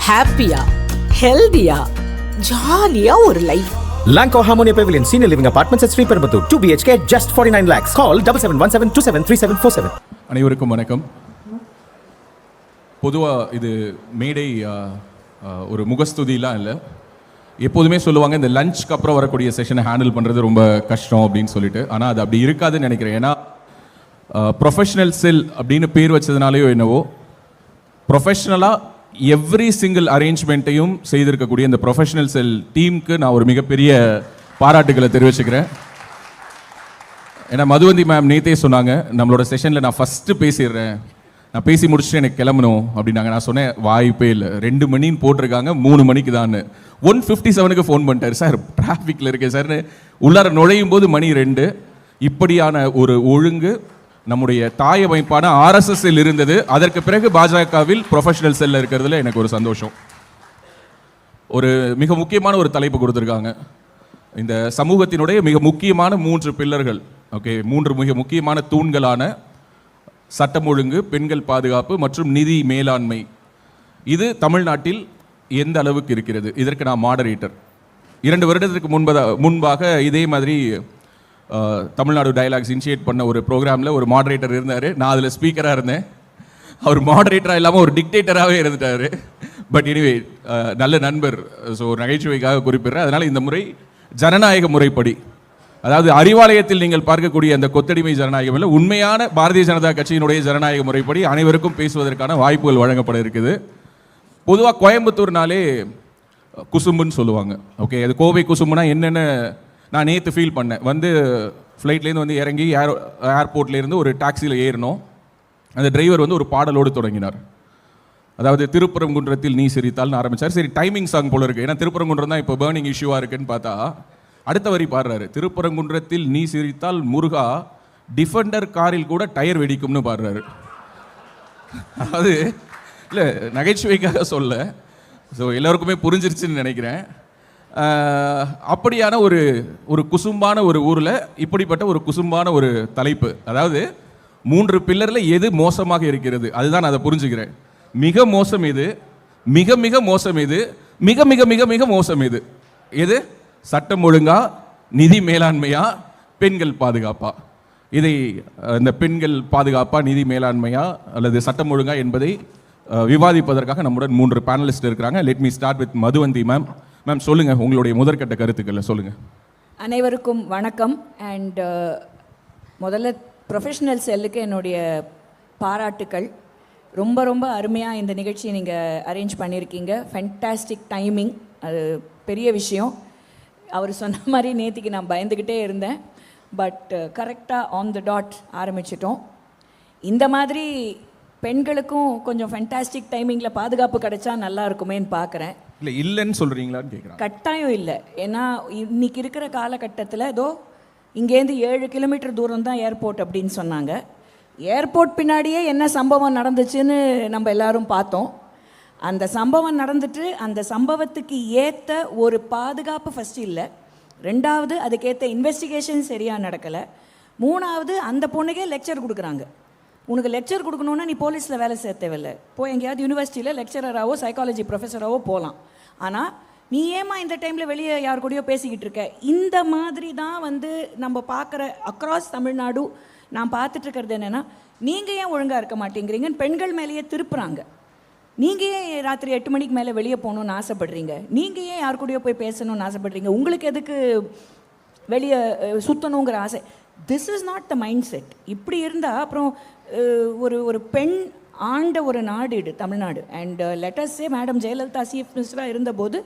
ஹாப்பியா, ஹெல்தியா, ஜாலியா ஒரு life. Lanco Harmonia Pavilion Senior Living Apartments at Sri Perambuttur 2 BHK just 49 lakhs. Call 7717273747. அனைவருக்கும் வணக்கம். பொதுவாக இது மேடை ஒரு முகஸ்துதிலாம் இல்லை. எப்போதுமே சொல்லுவாங்க இந்த லஞ்சுக்கு அப்புறம் வரக்கூடிய செஷனை ஹேண்டில் பண்ணுறது ரொம்ப கஷ்டம் அப்படின்னு சொல்லிட்டு. ஆனால் அது அப்படி இருக்காதுன்னு நினைக்கிறேன். ஏன்னா ப்ரொஃபஷனல் செல் அப்படின்னு பேர் வச்சதுனாலேயோ என்னவோ ப்ரொஃபஷ்னலாக எவ்ரி சிங்கிள் அரேஞ்ச்மெண்ட்டையும் செய்திருக்கக்கூடிய இந்த ப்ரொஃபஷனல் செல் டீமுக்கு நான் ஒரு மிகப்பெரிய பாராட்டுகளை தெரிவிச்சுக்கிறேன். ஏன்னா மதுவந்தி மேம் நேத்தே சொன்னாங்க, நம்மளோட செஷனில் நான் ஃபஸ்ட்டு பேசிடுறேன், நான் பேசி முடிச்சுட்டு எனக்கு கிளம்பணும் அப்படின்னாங்க. நான் சொன்னேன் வாய்ப்பே இல்லை, 2 மணின்னு போட்டிருக்காங்க, 3 மணிக்கு தான். 1:57 ஃபோன் பண்ணிட்டார், சார் டிராஃபிக்கில் இருக்கேன் சார்னு. உள்ளார நுழையும் போது மணி 2. இப்படியான ஒரு ஒழுங்கு நம்முடைய தாய் அமைப்பான RSSல் இருந்தது. அதற்கு பிறகு பாஜகவில் ப்ரொஃபஷனல் செல்ல இருக்கிறதுல எனக்கு ஒரு சந்தோஷம். ஒரு மிக முக்கியமான ஒரு தலைப்பு கொடுத்துருக்காங்க. இந்த சமூகத்தினுடைய மிக முக்கியமான 3 பில்லர்கள், ஓகே, 3 மிக முக்கியமான தூண்களான சட்டம் ஒழுங்கு, பெண்கள் பாதுகாப்பு மற்றும் நிதி மேலாண்மை. இது தமிழ்நாட்டில் எந்த அளவுக்கு இருக்கிறது? இதற்கு நான் மாடரேட்டர். 2 வருடத்திற்கு முன்பாக இதே மாதிரி தமிழ்நாடு டயலாக்ஸ் இனிஷியேட் பண்ண ஒரு ப்ரோக்ராமில் ஒரு மாடரேட்டர் இருந்தார். நான் அதில் ஸ்பீக்கராக இருந்தேன். அவர் மாடரேட்டராக இல்லாமல் ஒரு டிக்டேட்டராகவே இருந்துட்டார். பட் எனிவே நல்ல நண்பர், ஸோ நகைச்சுவைக்காக குறிப்பிடுறேன். அதனால் இந்த முறை ஜனநாயக முறைப்படி, அதாவது அறிவாலயத்தில் நீங்கள் பார்க்கக்கூடிய அந்த கொத்தடிமை ஜனநாயகம் இல்லை, உண்மையான பாரதிய ஜனதா கட்சியினுடைய ஜனநாயக முறைப்படி அனைவருக்கும் பேசுவதற்கான வாய்ப்புகள் வழங்கப்பட இருக்குது. பொதுவாக கோயம்புத்தூர்னாலே குசும்புன்னு சொல்லுவாங்க. ஓகே, அது கோவை குசும்புனா என்னென்ன நான் நேற்று ஃபீல் பண்ணேன். ஃப்ளைட்லேருந்து வந்து இறங்கி ஏர்போர்ட்லேருந்து ஒரு டாக்ஸியில் ஏறினோம். அந்த டிரைவர் ஒரு பாடலோடு தொடங்கினார். அதாவது திருப்பரங்குன்றத்தில் நீ சிரித்தால்னு ஆரம்பித்தார். சரி, டைமிங் சாங் போல இருக்குது, ஏன்னா திருப்பரங்குன்றம் தான் இப்போ பேர்னிங் இஷ்யூவாக இருக்குன்னு பார்த்தா அடுத்த வரி பாடுறாரு, திருப்பரங்குன்றத்தில் நீ சிரித்தால் முருகா டிஃபெண்டர் காரில் கூட டயர் வெடிக்கும்னு பாடுறாரு. அதாவது இல்லை, நகைச்சுவைக்காக சொல்ல, ஸோ எல்லோருக்குமே புரிஞ்சிருச்சுன்னு நினைக்கிறேன். அப்படியான ஒரு குசும்பான ஒரு ஊரில் இப்படிப்பட்ட ஒரு குசும்பான ஒரு தலைப்பு. அதாவது 3 பில்லரில் எது மோசமாக இருக்கிறது அதுதான் நான் அதை புரிஞ்சுக்கிறேன். மிக மோசம் எது, மிக மிக மோசம் எது, மிக மிக மிக மிக மோசம் எது? எது? சட்டம் ஒழுங்கா, நிதி மேலாண்மையா, பெண்கள் பாதுகாப்பா? இதை இந்த பெண்கள் பாதுகாப்பா, நிதி மேலாண்மையா அல்லது சட்டம் ஒழுங்கா என்பதை விவாதிப்பதற்காக நம்முடன் 3 பேனலிஸ்ட் இருக்கிறாங்க. Let me start with Madhuvanti ma'am. Ma'am சொல்லுங்கள், உங்களுடைய முதற்கட்ட கருத்துக்களை சொல்லுங்கள். அனைவருக்கும் வணக்கம். அண்ட் முதல்ல ப்ரொஃபஷனல் செல்லுக்கு என்னுடைய பாராட்டுக்கள். ரொம்ப ரொம்ப அருமையாக இந்த நிகழ்ச்சியை நீங்கள் அரேஞ்ச் பண்ணியிருக்கீங்க. ஃபென்டாஸ்டிக் டைமிங், அது பெரிய விஷயம். அவர் சொன்ன மாதிரி நேற்றுக்கு நான் பயந்துக்கிட்டே இருந்தேன், பட் கரெக்டாக ஆன் த டாட் ஆரம்பிச்சிட்டோம். இந்த மாதிரி பெண்களுக்கும் கொஞ்சம் ஃபென்டாஸ்டிக் டைமிங்கில் பாதுகாப்பு கிடைச்சா நல்லா இருக்குமேன்னு பார்க்குறேன். இல்லை இல்லைன்னு சொல்கிறீங்களான்னு கேட்குறேன். கட்டாயம் இல்லை, ஏன்னா இன்னைக்கு இருக்கிற காலகட்டத்தில் ஏதோ இங்கேருந்து 7 கிலோமீட்டர் தூரம் தான் ஏர்போர்ட் அப்படின்னு சொன்னாங்க. ஏர்போர்ட் பின்னாடியே என்ன சம்பவம் நடந்துச்சுன்னு நம்ம எல்லாரும் பார்த்தோம். அந்த சம்பவம் நடந்துட்டு அந்த சம்பவத்துக்கு ஏற்ற ஒரு பாதுகாப்பு ஃபஸ்ட்டு இல்லை. 2வது அதுக்கேற்ற இன்வெஸ்டிகேஷன் சரியாக நடக்கலை. 3வது அந்த பொண்ணுக்கே லெக்சர் கொடுக்குறாங்க. உனக்கு லெக்சர் கொடுக்கணுன்னா நீ போலீஸில் வேலை செய்ய தேவையில்லை, போய் எங்கேயாவது யூனிவர்சிட்டியில் லெக்சராகவோ சைக்காலஜி ப்ரொஃபஸராகவோ போகலாம். ஆனால் நீ ஏமா இந்த டைமில் வெளியே யார் கூடயோ பேசிக்கிட்டு இருக்க? இந்த மாதிரி தான் நம்ம பார்க்குற அக்ராஸ் தமிழ்நாடு நான் பார்த்துட்ருக்கிறது என்னென்னா, நீங்கள் ஏன் ஒழுங்காக இருக்க மாட்டேங்கிறீங்கன்னு பெண்கள் மேலேயே திருப்புறாங்க. நீங்கள் ஏன் ராத்திரி 8 மணிக்கு மேலே வெளியே போகணுன்னு ஆசைப்படுறீங்க? நீங்கள் ஏன் யார் கூடயோ போய் பேசணும்னு ஆசைப்படுறீங்க? உங்களுக்கு எதுக்கு வெளியே சுற்றணுங்கிற ஆசை? This is not the mindset. இப்படி இருந்தால் அப்புறம் ஒரு பெண் ஆண்ட ஒரு நாடு இது தமிழ்நாடு. அண்ட் லெட்டர்ஸே மேடம் ஜெயலலிதா சீஃப் மினிஸ்டராக இருந்தபோது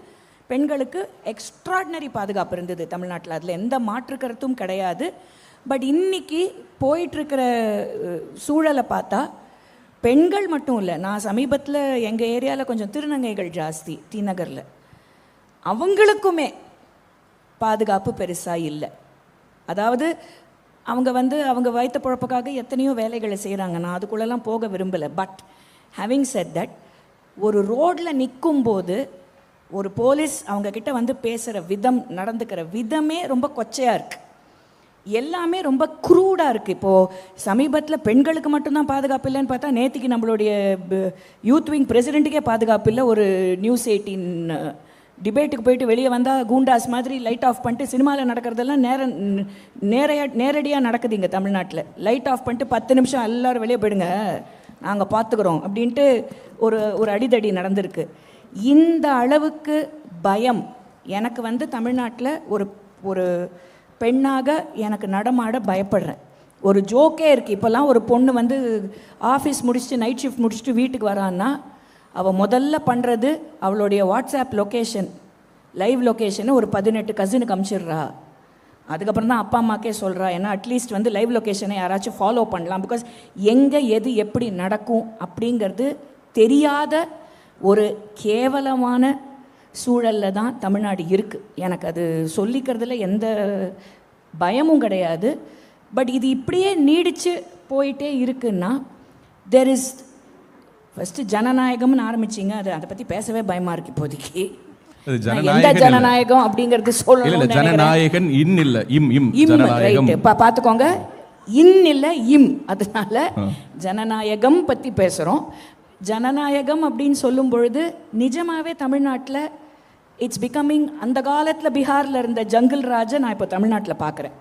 பெண்களுக்கு எக்ஸ்ட்ராடினரி பாதுகாப்பு இருந்தது தமிழ்நாட்டில், அதில் எந்த மாற்று கருத்தும் கிடையாது. பட் இன்னைக்கு போயிட்டுருக்கிற சூழலை பார்த்தா பெண்கள் மட்டும் இல்லை, நான் சமீபத்தில் எங்கள் ஏரியாவில் கொஞ்சம் திருநங்கைகள் ஜாஸ்தி, டி நகரில், அவங்களுக்குமே பாதுகாப்பு பெருசாக இல்லை. அதாவது அவங்க வைத்த பொழப்புக்காக எத்தனையோ வேலைகளை செய்கிறாங்க, நான் அதுக்குள்ளெல்லாம் போக விரும்பலை. பட் ஹேவிங் செட் தட், ஒரு ரோடில் நிற்கும்போது ஒரு போலீஸ் அவங்கக்கிட்ட பேசுகிற விதம், நடந்துக்கிற விதமே ரொம்ப கொச்சையாக இருக்குது. எல்லாமே ரொம்ப க்ரூடாக இருக்குது. இப்போது சமீபத்தில் பெண்களுக்கு மட்டும்தான் பாதுகாப்பு இல்லைன்னு பார்த்தா நேற்றுக்கு நம்மளுடைய யூத் விங் பிரசிடெண்ட்டுக்கே பாதுகாப்பு இல்லை. ஒரு நியூஸ் 18 டிபேட்டுக்கு போயிட்டு வெளியே வந்தால் கூண்டாஸ் மாதிரி லைட் ஆஃப் பண்ணிட்டு, சினிமாவில் நடக்கிறதெல்லாம் நேரடியாக நடக்குது இங்கே தமிழ்நாட்டில். லைட் ஆஃப் பண்ணிட்டு 10 நிமிஷம் எல்லோரும் வெளியே போயிடுங்க, நாங்கள் பார்த்துக்குறோம் அப்படின்ட்டு ஒரு அடிதடி நடந்திருக்கு. இந்த அளவுக்கு பயம் எனக்கு வந்து தமிழ்நாட்டில் ஒரு பெண்ணாக எனக்கு நடமாட பயப்படுறேன். ஒரு ஜோக்கே இருக்குது. இப்போல்லாம் ஒரு பொண்ணு வந்து ஆஃபீஸ் முடிச்சுட்டு நைட் ஷிஃப்ட் முடிச்சுட்டு வீட்டுக்கு வரான்னா அவள் முதல்ல பண்ணுறது அவளுடைய வாட்ஸ்அப் லொக்கேஷன், லைவ் லொக்கேஷனை ஒரு 18 கசினுக்கு அனுப்பிச்சிடுறா. அதுக்கப்புறம் தான் அப்பா அம்மாக்கே சொல்கிறா. ஏன்னா அட்லீஸ்ட் வந்து லைவ் லொக்கேஷனை யாராச்சும் ஃபாலோ பண்ணலாம். பிகாஸ் எங்கே எது எப்படி நடக்கும் அப்படிங்கிறது தெரியாத ஒரு கேவலமான சூழலில் தான் தமிழ்நாடு இருக்குது. எனக்கு அது சொல்லிக்கிறதுல எந்த பயமும் கிடையாது. பட் இது இப்படியே நீடித்து போயிட்டே இருக்குன்னா தெர் இஸ் ஃபஸ்ட்டு ஜனநாயகம்னு ஆரம்பிச்சிங்க. அதை பற்றி பேசவே பயமாக இருக்குது இப்போதைக்கு. எந்த ஜனநாயகம் அப்படிங்கிறது சொல்லணும். ஜனநாயகன் இன் இல்ல இம் ரைட். பார்த்துக்கோங்க, இன் இல்லை இம். அதனால ஜனநாயகம் பற்றி பேசுகிறோம். ஜனநாயகம் அப்படின்னு சொல்லும் பொழுது நிஜமாகவே தமிழ்நாட்டில் இட்ஸ் பிகமிங், அந்த காலத்தில் பீகாரில் இருந்த ஜங்கிள் ராஜை நான் இப்போ தமிழ்நாட்டில் பார்க்குறேன்.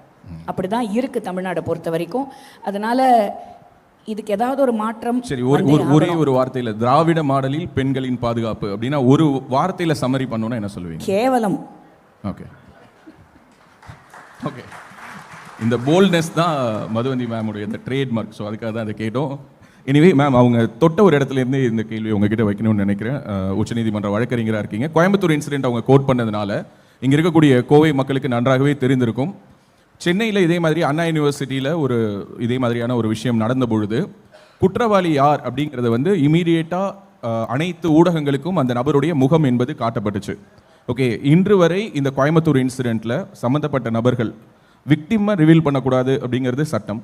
அப்படி தான் இருக்குது தமிழ்நாடை பொறுத்த வரைக்கும். அதனால் இதுக்கு ஏதாவது ஒரு மாற்றம். சரி, ஒரே ஒரு வார்த்தையில் திராவிட மாடலில் பெண்களின் பாதுகாப்பு அப்படின்னா ஒரு வார்த்தையில் சம்மரி பண்ணணும்னா என்ன சொல்லுவீங்க? கேவலம். ஓகே ஓகே, இந்த போல்ட்னஸ் தான் மதுவந்தி மேமுடைய இந்த ட்ரேட்மார்க். ஸோ அதுக்காக தான் அதை கேட்டோம். எனிவே மேம், அவங்க தொட்ட ஒரு இடத்துலேருந்து இந்த கேள்வி உங்ககிட்ட வைக்கணும்னு நினைக்கிறேன். உச்சநீதிமன்ற வழக்கறிஞராக இருக்கீங்க. கோயம்புத்தூர் இன்சிடென்ட் அவங்க கோட் பண்ணதுனால இங்கே இருக்கக்கூடிய கோவை மக்களுக்கு நன்றாகவே தெரிந்திருக்கும். சென்னையில் இதே மாதிரி அண்ணா யூனிவர்சிட்டியில் இதே மாதிரியான ஒரு விஷயம் நடந்த பொழுது குற்றவாளி யார் அப்படிங்கிறத வந்து இமீடியட்டாக அனைத்து ஊடகங்களுக்கும் அந்த நபருடைய முகம் என்பது காட்டப்பட்டுச்சு. ஓகே, இன்று வரை இந்த கோயம்புத்தூர் இன்சிடெண்ட்டில் சம்மந்தப்பட்ட நபர்கள் விக்டிமை ரிவீல் பண்ணக்கூடாது அப்படிங்கிறது சட்டம்.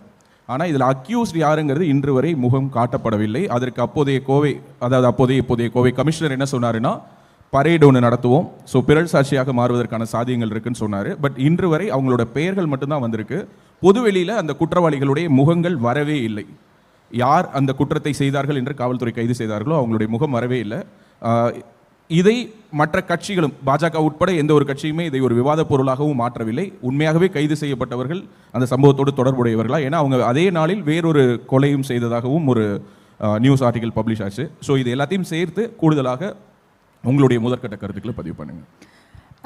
ஆனால் இதில் அக்யூஸ்ட் யாருங்கிறது இன்று வரை முகம் காட்டப்படவில்லை. அதற்கு இப்போதைய கோவை கமிஷனர் என்ன சொன்னாருன்னா, பரேடு ஒன்று நடத்துவோம், ஸோ பிறல் சாட்சியாக மாறுவதற்கான சாத்தியங்கள் இருக்குன்னு சொன்னார். பட் இன்று வரை அவங்களோட பெயர்கள் மட்டும்தான் வந்திருக்கு. பொதுவெளியில் அந்த குற்றவாளிகளுடைய முகங்கள் வரவே இல்லை. யார் அந்த குற்றத்தை செய்தார்கள் என்று காவல்துறை கைது செய்தார்களோ அவங்களுடைய முகம் வரவே இல்லை. இதை மற்ற கட்சிகளும், பாஜக உட்பட எந்த ஒரு கட்சியுமே இதை ஒரு விவாத பொருளாகவும் மாற்றவில்லை. உண்மையாகவே கைது செய்யப்பட்டவர்கள் அந்த சம்பவத்தோடு தொடர்புடையவர்களா? ஏன்னா அவங்க அதே நாளில் வேறொரு கொலையும் செய்ததாகவும் ஒரு நியூஸ் ஆர்டிகல் பப்ளிஷ் ஆச்சு. ஸோ இது எல்லாத்தையும் சேர்த்து கூடுதலாக உங்களுடைய முதற்கட்ட கருத்துக்களை பதிவு பண்ணுங்கள்.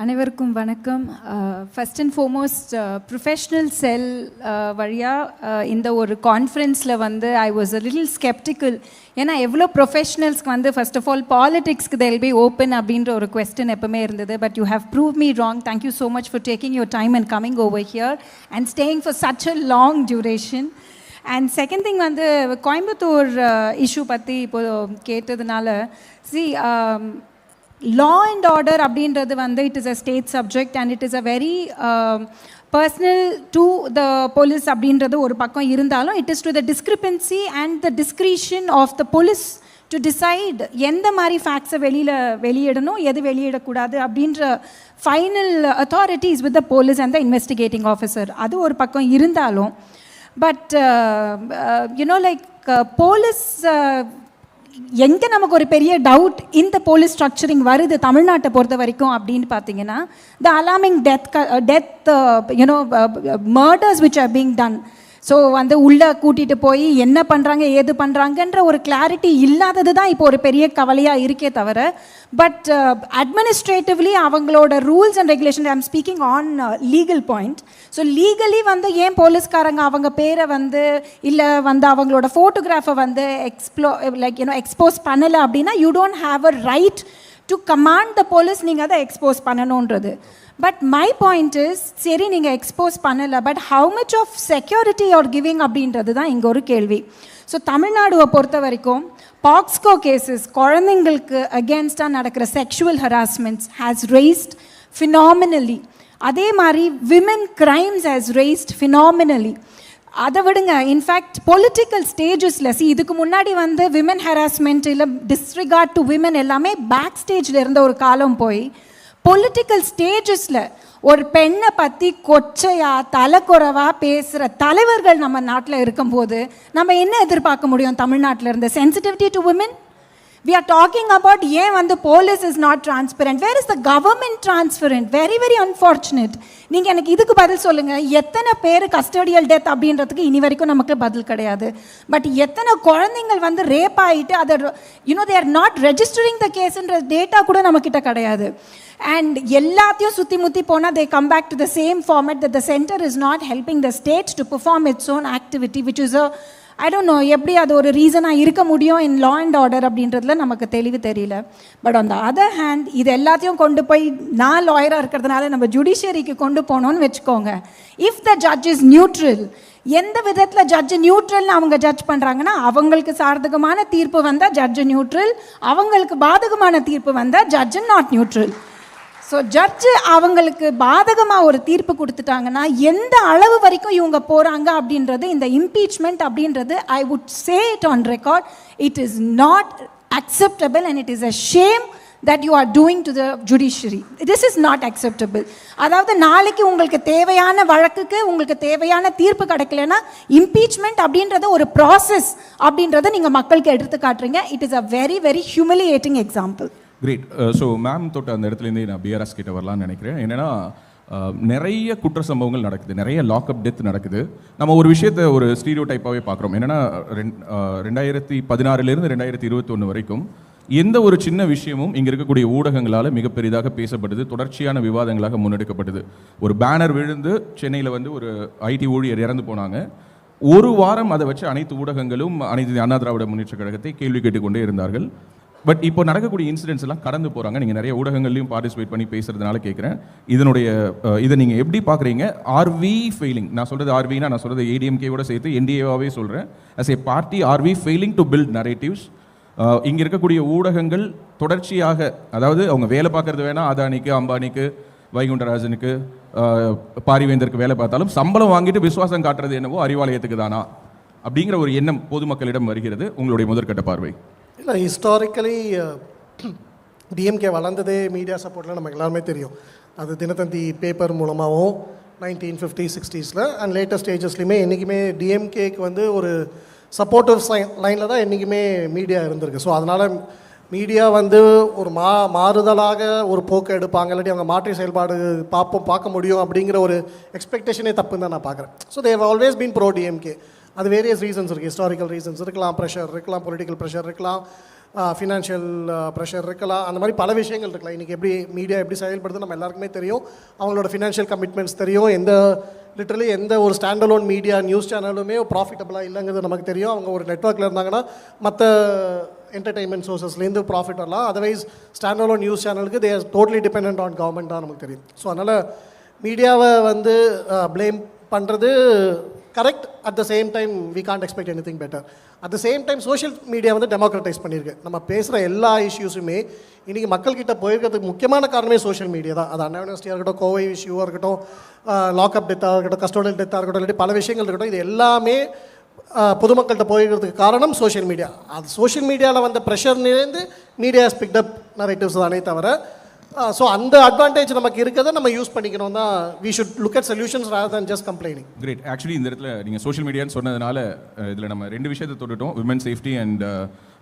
அனைவருக்கும் வணக்கம். First and foremost professional cell வழியாக இந்த ஒரு கான்ஃபரன்ஸில் வந்து I was a little sceptical. ஏன்னா எவ்வளோ ப்ரொஃபஷ்னல்ஸ்க்கு வந்து ஃபர்ஸ்ட் ஆஃப் ஆல் பாலிடிக்ஸ்க்கு தெல் பி ஓப்பன் அப்படின்ற ஒரு கொஸ்டின் எப்பவுமே இருந்தது. But you have prove me wrong. Thank you so much for taking your time and coming over here and staying for such a long duration. And second thing வந்து Coimbatore issue பற்றி இப்போது கேட்டதுனால, law and order அப்படின்றது வந்து it is a state subject and it is a very personal to the police அப்படின்றது ஒரு பக்கம் இருந்தாலும் it is to the discrepancy and the discretion of the police to decide எந்த மாதிரி ஃபேக்ட்ஸை வெளியிடணும், எது வெளியிடக்கூடாது அப்படின்ற final authority is with the police and the investigating officer. அது ஒரு பக்கம் இருந்தாலும் பட் போலீஸ் எங்கே நமக்கு ஒரு பெரிய டவுட் இந்த போலீஸ் ஸ்ட்ரக்சரிங் வருது தமிழ்நாட்டை பொறுத்த வரைக்கும் அப்படின்னு பார்த்தீங்கன்னா, the alarming death murders which are being done. So வந்து உள்ளே கூட்டிகிட்டு போய் என்ன பண்ணுறாங்க ஏது பண்ணுறாங்கன்ற ஒரு கிளாரிட்டி இல்லாதது தான் இப்போ ஒரு பெரிய கவலையாக இருக்கே தவிர, பட் அட்மினிஸ்ட்ரேட்டிவ்லி அவங்களோட rules and regulation, I am speaking on legal point. So legally வந்து ஏன் போலீஸ்காரங்க அவங்க பேரை வந்து இல்லை வந்து அவங்களோட ஃபோட்டோகிராஃபை வந்து எக்ஸ்போஸ் பண்ணலை அப்படின்னா, you don't have a right to command the police நீங்கள் அதை எக்ஸ்போஸ் பண்ணணுன்றது. பட் மை பாயிண்ட் இஸ், சரி நீங்கள் எக்ஸ்போஸ் பண்ணலை, but how much of security are giving அப்படின்றது தான் இங்கே ஒரு கேள்வி. ஸோ தமிழ்நாடுவை பொறுத்த வரைக்கும் பாக்ஸ்கோ கேசஸ், குழந்தைங்களுக்கு அகேன்ஸ்டாக நடக்கிற sexual harassments has raised phenomenally. அதே மாதிரி women crimes has raised phenomenally. அதை விடுங்க, இன்ஃபேக்ட் பொலிட்டிக்கல் ஸ்டேஜஸில் இதுக்கு முன்னாடி வந்து விமென் ஹராஸ்மெண்ட் இல்லை டிஸ்ரிகார்ட் டு விமென் எல்லாமே பேக் ஸ்டேஜில் இருந்த ஒரு காலம் போய் பொலிட்டிக்கல் ஸ்டேஜஸில் ஒரு பெண்ணை பற்றி கொச்சையா தலைக்குறவா பேசுகிற தலைவர்கள் நம்ம நாட்டில் இருக்கும்போது நம்ம என்ன எதிர்பார்க்க முடியும் தமிழ்நாட்டில் இருந்து? Sensitivity to women? We are talking about ஏன் வந்து police is not transparent. Where is the government transparent? Very very unfortunate. நீங்கள் எனக்கு இதுக்கு பதில் சொல்லுங்கள். எத்தனை பேர் கஸ்டடியல் டெத் அப்படின்றதுக்கு இனி வரைக்கும் நமக்கு பதில் கிடையாது. பட் எத்தனை குழந்தைங்கள் வந்து ரேப் ஆகிட்டு அதை they are not registering the caseன்ற டேட்டா கூட நம்மக்கிட்ட கிடையாது. And எல்லாத்தையும் சுற்றி முற்றி போனால் they come back to the same format that the center is not helping the state to perform its own activity, which is a I don't know எப்படி அது ஒரு ரீசனாக இருக்க முடியும் இன் லா அண்ட் ஆர்டர் அப்படின்றதுல நமக்கு தெளிவு தெரியல. But on the other hand இது எல்லாத்தையும் கொண்டு போய் நான் லாயராக இருக்கிறதுனால நம்ம ஜுடிஷியரிக்கு கொண்டு போனோன்னு வச்சுக்கோங்க. If the judge is neutral, எந்த விதத்தில் ஜட்ஜ் நியூட்ரல்னு அவங்க ஜட்ஜ் பண்ணுறாங்கன்னா அவங்களுக்கு சாதகமான தீர்ப்பு வந்தால் ஜட்ஜு நியூட்ரல், அவங்களுக்கு பாதகமான தீர்ப்பு வந்தால் judge not neutral. So judge அவங்களுக்கு பாதகமாக ஒரு தீர்ப்பு கொடுத்துட்டாங்கன்னா எந்த அளவு வரைக்கும் இவங்க போகிறாங்க அப்படின்றது, இந்த இம்பீச்மெண்ட் அப்படின்றது, I would say it on record, it is not acceptable and it is a shame that you are doing to the judiciary. This is not acceptable. அதாவது நாளைக்கு உங்களுக்கு தேவையான வழக்குக்கு உங்களுக்கு தேவையான தீர்ப்பு கிடைக்கலனா இம்பீச்மெண்ட் அப்படின்றது ஒரு ப்ராசஸ் அப்படின்றத நீங்கள் மக்களுக்கு எடுத்து காட்டுறீங்க. It is a very very humiliating example. Great. So ma'am தொட்ட அந்த இடத்துலேருந்தே நான் பிஆர்எஸ் கிட்ட வரலான்னு நினைக்கிறேன். என்னென்னா நிறைய குற்ற சம்பவங்கள் நடக்குது, நிறைய லாக்அப் டெத் நடக்குது. நம்ம ஒரு விஷயத்தை ஒரு ஸ்டீரியோ டைப்பாகவே பார்க்குறோம். என்னென்னா 2016 2021 வரைக்கும் எந்த ஒரு சின்ன விஷயமும் இங்கே இருக்கக்கூடிய ஊடகங்களால் மிக பெரிதாக பேசப்படுது, தொடர்ச்சியான விவாதங்களாக முன்னெடுக்கப்படுது. ஒரு பேனர் விழுந்து சென்னையில் வந்து ஒரு ஐடி ஊழியர் இறந்து போனாங்க. ஒரு வாரம் அதை வச்சு அனைத்து ஊடகங்களும் அனைத்து அண்ணா திராவிட முன்னேற்ற கழகத்தை கேள்வி கேட்டுக்கொண்டே இருந்தார்கள். பட் இப்போ நடக்கக்கூடிய இன்சிடென்ட்ஸ் எல்லாம் கடந்து போகிறாங்க. நீங்கள் நிறைய ஊடகங்கள்லையும் பார்ட்டிசிபேட் பண்ணி பேசுகிறதுனால கேட்குறேன், இதை நீங்கள் எப்படி பார்க்குறீங்க? Are we failing? நான் சொல்கிறது ஆர்வினா நான் சொல்கிறது ஏடிஎம்கேவோட சேர்த்து என்டிஏவாகவே சொல்கிறேன். As a party are we failing to build narratives? இங்கே இருக்கக்கூடிய ஊடகங்கள் தொடர்ச்சியாக, அதாவது அவங்க வேலை பார்க்குறது வேணால் அதானிக்கு, அம்பானிக்கு, வைகுண்டராஜனுக்கு, பாரிவேந்தருக்கு வேலை பார்த்தாலும் சம்பளம் வாங்கிட்டு விசுவாசம் காட்டுறது என்னவோ அறிவாலயத்துக்கு தானா அப்படிங்கிற ஒரு எண்ணம் பொதுமக்களிடம் வருகிறது. உங்களுடைய முதற்கட்ட பார்வை? இல்லை, ஹிஸ்டாரிக்கலி டிஎம்கே வளர்ந்ததே மீடியா சப்போர்ட்டில் நமக்கு எல்லாருமே தெரியும். அது தினத்தந்தி பேப்பர் மூலமாகவும் 1950s 60s அண்ட் லேட்டஸ்ட் ஸ்டேஜஸ்லையுமே என்றைக்குமே டிஎம்கேக்கு வந்து ஒரு சப்போர்ட்டிவ் லைனில் தான் என்றைக்குமே மீடியா இருந்திருக்கு. ஸோ அதனால் மீடியா வந்து ஒரு மாறுதலாக ஒரு போக்கு எடுப்பாங்க, இல்லாட்டி அவங்க மாற்று செயல்பாடு பார்க்க முடியும் அப்படிங்கிற ஒரு எக்ஸ்பெக்டேஷனே தப்புன்னு தான் நான் பார்க்குறேன். So they always been pro DMK. அது வேரியஸ் ரீசன்ஸ் இருக்குது. ஹிஸ்டாரிக்கல் ரீசன்ஸ் இருக்கலாம், ப்ரெஷர் இருக்கலாம், பொலிட்டிக்கல் ப்ரெஷர் இருக்கலாம், ஃபினான்ஷியல் ப்ரெஷர் இருக்கலாம், அந்த மாதிரி பல விஷயங்கள் இருக்கலாம். இன்றைக்கி எப்படி மீடியா எப்படி செயல்படுது நம்ம எல்லாருக்குமே தெரியும். அவங்களோட ஃபினான்ஷியல் கமிட்மெண்ட்ஸ் தெரியும். லிட்டரலி எந்த ஒரு ஸ்டாண்டலோன் மீடியா நியூஸ் சேனலுமே ப்ராஃபிட்டபுளாக இல்லைங்கிறது நமக்கு தெரியும். அவங்க ஒரு நெட்வொர்க்கில் இருந்தாங்கன்னா மற்ற என்டர்டெயின்மெண்ட் சோர்ஸஸ்லேருந்து ப்ராஃபிட் வரலாம். அதர்வைஸ் ஸ்டாண்டலோன் நியூஸ் சேனலுக்கு they are totally depend on government தான் நமக்கு தெரியும். ஸோ அதனால் மீடியாவை வந்து ப்ளேம் பண்ணுறது correct. At the same time we can't expect anything better. At the same time social media வந்து டெமோக்ரட்டைஸ் பண்ணியிருக்கு. நம்ம பேசுகிற எல்லா இஷ்யூஸுமே இன்றைக்கி மக்கள்கிட்ட போயிருக்கிறதுக்கு முக்கியமான காரணமே சோஷியல் மீடியா தான். அது அண்ணா யூனிவர்சிட்டியாக இருக்கட்டும், கோவை இஷ்யூவாக இருக்கட்டும், லாக்அப் டெத்தாக இருக்கட்டும், கஸ்டோடியல் டெத்தாக இருக்கட்டும், இல்லாட்டி பல விஷயங்கள் இருக்கட்டும், இது எல்லாமே பொதுமக்கள்கிட்ட போயிருக்கிறதுக்கு காரணம் சோஷியல் மீடியா. அது சோஷியல் மீடியாவில் வந்த ப்ரெஷர்லேருந்து media has picked up narratives தானே தவிர, ஸோ அந்த அட்வான்டேஜ் நமக்கு இருக்கிறத நம்ம யூஸ் பண்ணிக்கணும் தான். We should look at solutions rather than just complaining. Great. Actually இந்த இடத்துல நீங்கள் சோஷியல் மீடியான்னு சொன்னதுனால இதில் நம்ம ரெண்டு விஷயத்தை தொட்டுட்டோம், women safety and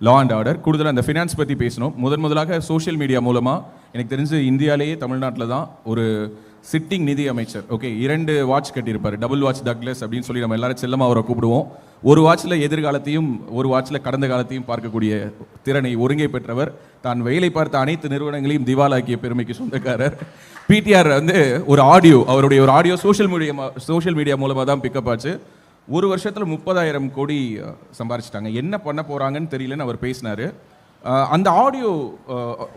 law and order. கூடுதலாக அந்த ஃபினான்ஸ் பற்றி பேசணும். முதலாக சோஷியல் மீடியா மூலமாக எனக்கு தெரிஞ்சு இந்தியாவிலேயே தமிழ்நாட்டில் தான் ஒரு சிட்டிங் நிதி அமைச்சர், ஓகே, 2 வாட்ச் கட்டியிருப்பார், டபுள் வாட்ச் டக்லஸ் அப்படின்னு சொல்லி நம்ம எல்லாரும் செல்லமாக அவரை கூப்பிடுவோம். ஒரு வாட்சில் எதிர்காலத்தையும் ஒரு வாட்சில் கடந்த காலத்தையும் பார்க்கக்கூடிய திறனை ஒருங்கே பெற்றவர். தான் வேலை பார்த்த அனைத்து நிறுவனங்களையும் திவாலாக்கிய பெருமைக்கு சொந்தக்காரர். பிடிஆர் வந்து ஒரு ஆடியோ, அவருடைய ஒரு ஆடியோ சோஷியல் மீடியா மூலமாக தான் பிக்கப் ஆச்சு. ஒரு வருஷத்தில் 30,000 கோடி சம்பாரிச்சிட்டாங்க. என்ன பண்ண போகிறாங்கன்னு தெரியலன்னு அவர் பேசினார். அந்த ஆடியோ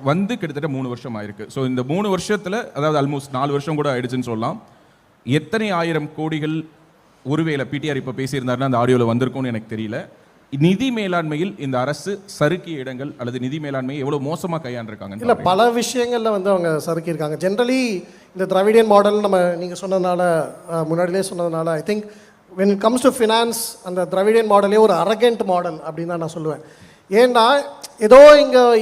வந்து கிட்டத்தட்ட 3 வருஷம் ஆயிருக்கு. ஸோ இந்த 3 வருஷத்தில், அதாவது ஆல்மோஸ்ட் 4 வருஷம் கூட ஆயிடுச்சுன்னு சொல்லலாம். எத்தனை 1000 கோடிகள் ஒருவேளை பிடிஆர் இப்போ பேசியிருந்தாருன்னா அந்த ஆடியோவில் வந்திருக்கும்னு எனக்கு தெரியல. நிதி மேலாண்மையில் இந்த அரசு சறுக்கிய இடங்கள் அல்லது நிதி மேலாண்மையை எவ்வளோ மோசமாக கையாண்டிருக்காங்க? இல்லை, பல விஷயங்களில் வந்து அவங்க சறுக்கியிருக்காங்க. ஜென்ரலி இந்த திராவிடியன் மாடல் நம்ம நீங்கள் சொன்னதுனால, முன்னாடியே சொன்னதுனால, I think when it comes to finance, அந்த திராவிடியன் மாடலே ஒரு அரகண்ட் மாடல் அப்படின்னு தான் நான் சொல்லுவேன். ஏன்னா ஏதோ